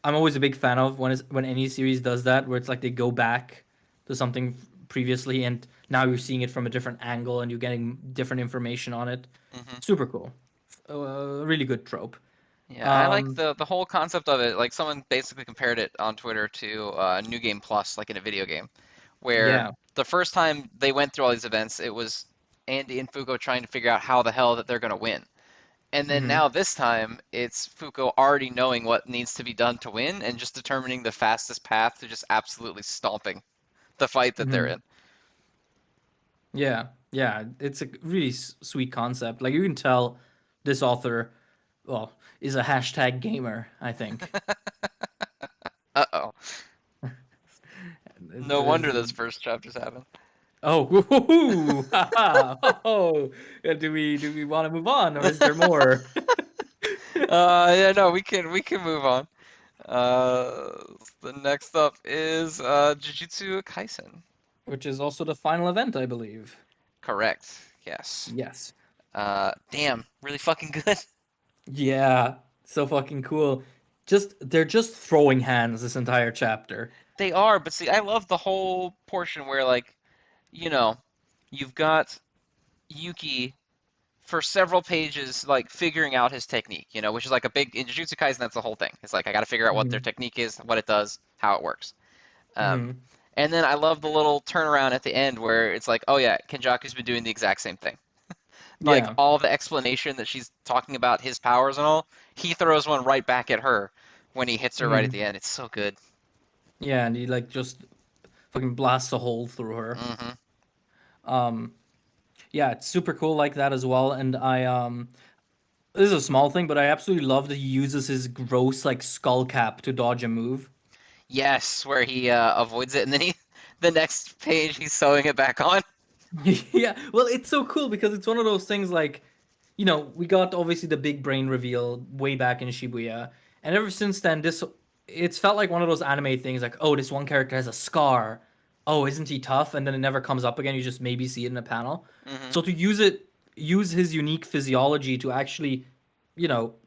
I'm always a big fan of when any series does that, where it's like they go back to something previously and now you're seeing it from a different angle and you're getting different information on it. Mm-hmm. Super cool. a really good trope. Yeah, I like Um, the whole concept of it. Like someone basically compared it on Twitter to New Game Plus, like in a video game, where yeah. the first time they went through all these events, it was Andy and Fuko trying to figure out how the hell that they're gonna win. And then Hmm. now this time, it's Fuko already knowing what needs to be done to win and just determining the fastest path to just absolutely stomping the fight that they're Hmm. in. Yeah, yeah. It's a really sweet concept. Like you can tell this author, well, is a hashtag gamer, I think. Uh-oh. It's, No it's, wonder those first chapters happen. oh, woo-hoo-hoo, ha-ha, ho-ho. Do we want to move on, or is there more? Yeah, no, we can move on. Uh, the next up is Jujutsu Kaisen. Which is also the final event, I believe. Correct. Yes. Yes. Damn, really fucking good. Yeah, so fucking cool. Just they're just throwing hands this entire chapter. They are, but see, I love the whole portion where like, you know, you've got Yuki for several pages like figuring out his technique, which is like a big in Jujutsu Kaisen. That's the whole thing. It's like I got to figure out what their Hmm. technique is, what it does, how it works. Um, Hmm. and then I love the little turnaround at the end where it's like, oh yeah, Kenjaku's been doing the exact same thing. Like Yeah. all the explanation that she's talking about his powers and all, he throws one right back at her when he hits her right at Hmm. the end. It's so good. Yeah, and he like just fucking blasts a hole through her. Hmm. Um, yeah, it's super cool like that as well. And this is a small thing, but I absolutely love that he uses his gross like skull cap to dodge a move. Yes, where he avoids it and then the next page he's sewing it back on. Yeah, well, it's so cool because it's one of those things like, we got obviously the big brain reveal way back in Shibuya, and ever since then, it's felt like one of those anime things like, oh, this one character has a scar. Oh, isn't he tough? And then it never comes up again. You just maybe see it in a panel. Hmm. So to use his unique physiology to actually,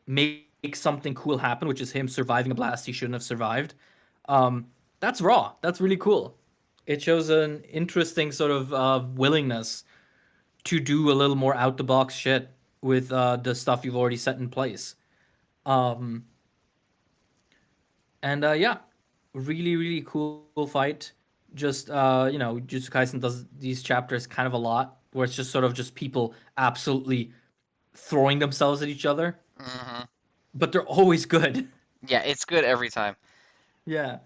make something cool happen, which is him surviving a blast he shouldn't have survived. Um, that's raw. That's really cool. It shows an interesting sort of willingness to do a little more out the box shit with the stuff you've already set in place. Um, and yeah, really, really cool fight. Just Jujutsu Kaisen does these chapters kind of a lot, where it's just sort of just people absolutely throwing themselves at each other, Hmm. but they're always good. Yeah, it's good every time. Yeah,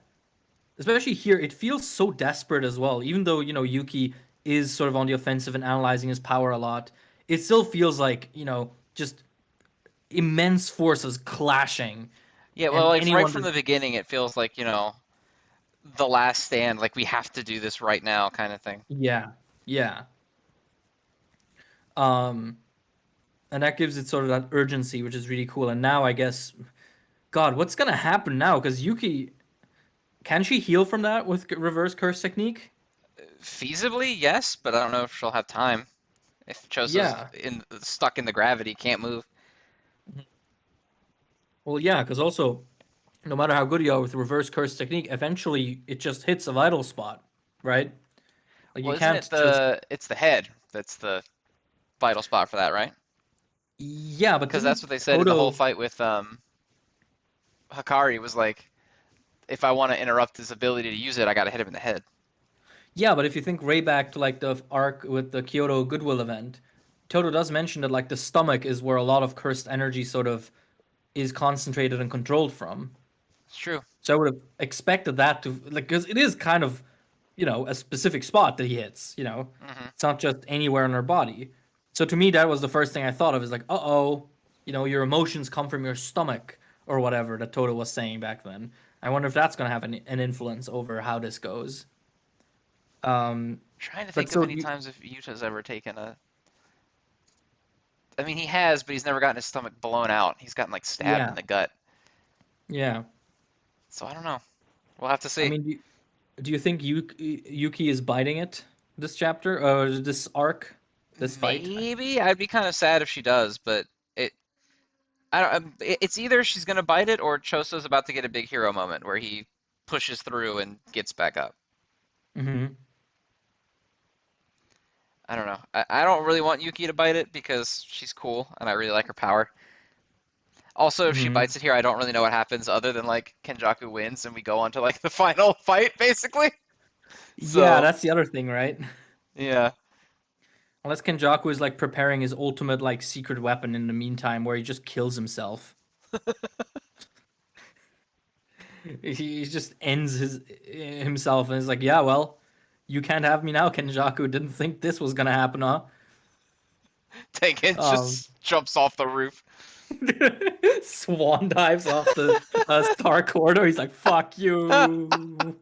especially here, it feels so desperate as well. Even though Yuki is sort of on the offensive and analyzing his power a lot, it still feels like just immense forces clashing, Yeah, well, and like right anyone from just the beginning, it feels like, the last stand, like we have to do this right now kind of thing. yeah, yeah. Um, and that gives it sort of that urgency, which is really cool. And now I guess, God, what's gonna happen now? Because Yuki, can she heal from that with reverse curse technique? Feasibly, yes, but I don't know if she'll have time. If Choso's Yeah. stuck in the gravity, can't move. Well, yeah, because also, no matter how good you are with reverse curse technique, eventually it just hits a vital spot, right? Like you Well, isn't can't it just. it's the head that's the vital spot for that, right? Yeah, but Because that's didn't what they said in the whole Todo? fight with Hakari was like, if I want to interrupt his ability to use it, I got to hit him in the head. Yeah, but if you think way back to like the arc with the Kyoto Goodwill event, Todo does mention that like the stomach is where a lot of cursed energy sort of is concentrated and controlled from. It's true. So I would have expected that to like because it is kind of a specific spot that he hits. Hmm. It's not just anywhere in our body. So to me, that was the first thing I thought of is like, oh, your emotions come from your stomach or whatever that Toto was saying back then. I wonder if that's gonna have an influence over how this goes. Um, Trying to but think of so any times if Yuta's ever taken a. I mean, he has, but he's never gotten his stomach blown out. He's gotten like stabbed in yeah, the gut. yeah. So I don't know. We'll have to I see. mean, do you think Yuki is biting it this chapter or this arc, this fight? Maybe I'd be kind of sad if she does, but it. I don't. It's either she's gonna bite it or Choso's about to get a big hero moment where he pushes through and gets back up. Hmm. I don't know. I don't really want Yuki to bite it because she's cool and I really like her power. Also, if she Hmm. bites it here, I don't really know what happens other than like Kenjaku wins and we go on to like the final fight, basically. Yeah, So, that's the other thing, right? yeah. Unless Kenjaku is like preparing his ultimate like secret weapon in the meantime, where he just kills himself. He just ends his himself and is like, yeah, well, you can't have me now, Kenjaku. Didn't think this was gonna happen, huh? Tengen Um, just jumps off the roof. Swan dives off the star corridor. He's like, fuck you.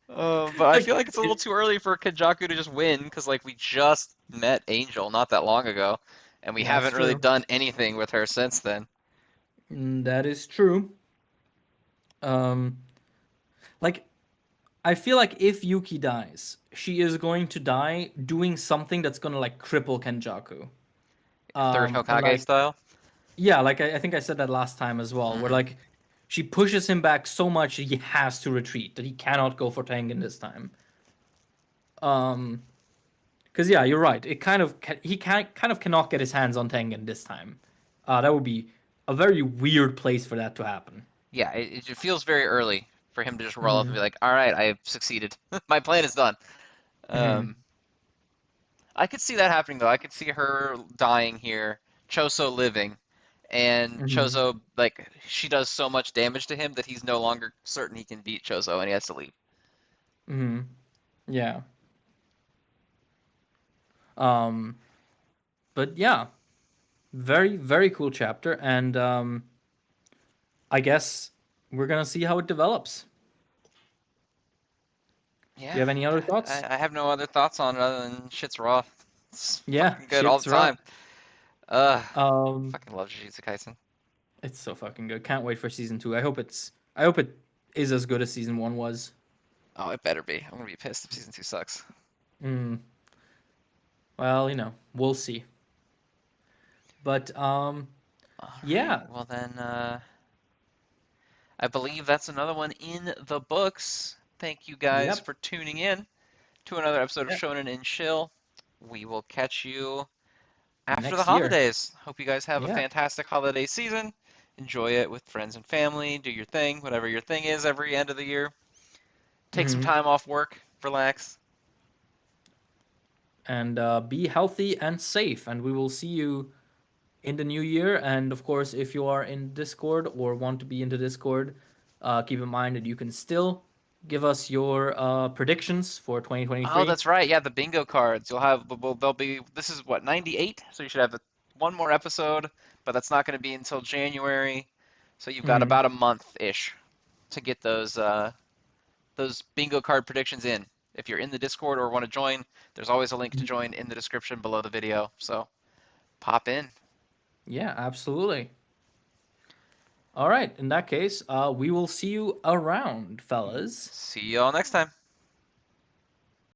But I Like, feel like it's a little too early for Kenjaku to just win because like we just met Angel not that long ago, and we that's haven't really true. done anything with her since then. That is true. Um, like I feel like if Yuki dies, she is going to die doing something that's gonna like cripple Kenjaku. Third And Hokage like style. yeah, like I think I said that last time as well, where Hmm. like she pushes him back so much that he has to retreat, that he cannot go for Tengen this time. Um, because yeah, you're right. It kind of he can kind of cannot get his hands on Tengen this time. That would be a very weird place for that to happen. Yeah, it feels very early for him to just roll up and Hmm. be like, "All right, I've succeeded. My plan is done." Hmm. Um, I could see that happening though. I could see her dying here, Choso living, and Hmm. Chozo like she does so much damage to him that he's no longer certain he can beat Chozo and he has to leave. Hmm. Yeah. Um, but yeah, very very cool chapter, and I guess we're gonna see how it develops. Do you Yeah, have any other thoughts? I have no other thoughts on it other than shit's raw. It's Yeah, fucking good all the shit's raw. time. Ugh, Um, fucking love Jujutsu Kaisen. it's so fucking good. Can't wait for season two. I hope it is as good as season one was. Oh, it better be. I'm gonna be pissed if season two sucks. Mm, well, we'll see. But All right, yeah, well then, I believe that's another one in the books. Thank you guys yep, for tuning in to another episode of yep. Shonen and Chill. We will catch you after the Next year. holidays. Hope you guys have a Yeah. fantastic holiday season. Enjoy it with friends and family. Do your thing, whatever your thing is every end of the year. Take some Hmm. time off work, relax. And be healthy and safe. And we will see you in the new year. And of course, if you are in Discord or want to be into Discord, keep in mind that you can still give us your predictions for Oh, 2023. that's right. Yeah, the bingo cards. You'll have, well, they'll be, this is what, 98? So you should have one more episode, but that's not going to be until January. So you've got Hmm. about a month-ish to get those bingo card predictions in. If you're in the Discord or want to join, there's always a link to join in the description below the video. So pop in. Yeah, absolutely. All right. In that case, we will see you around, fellas. See you all next time.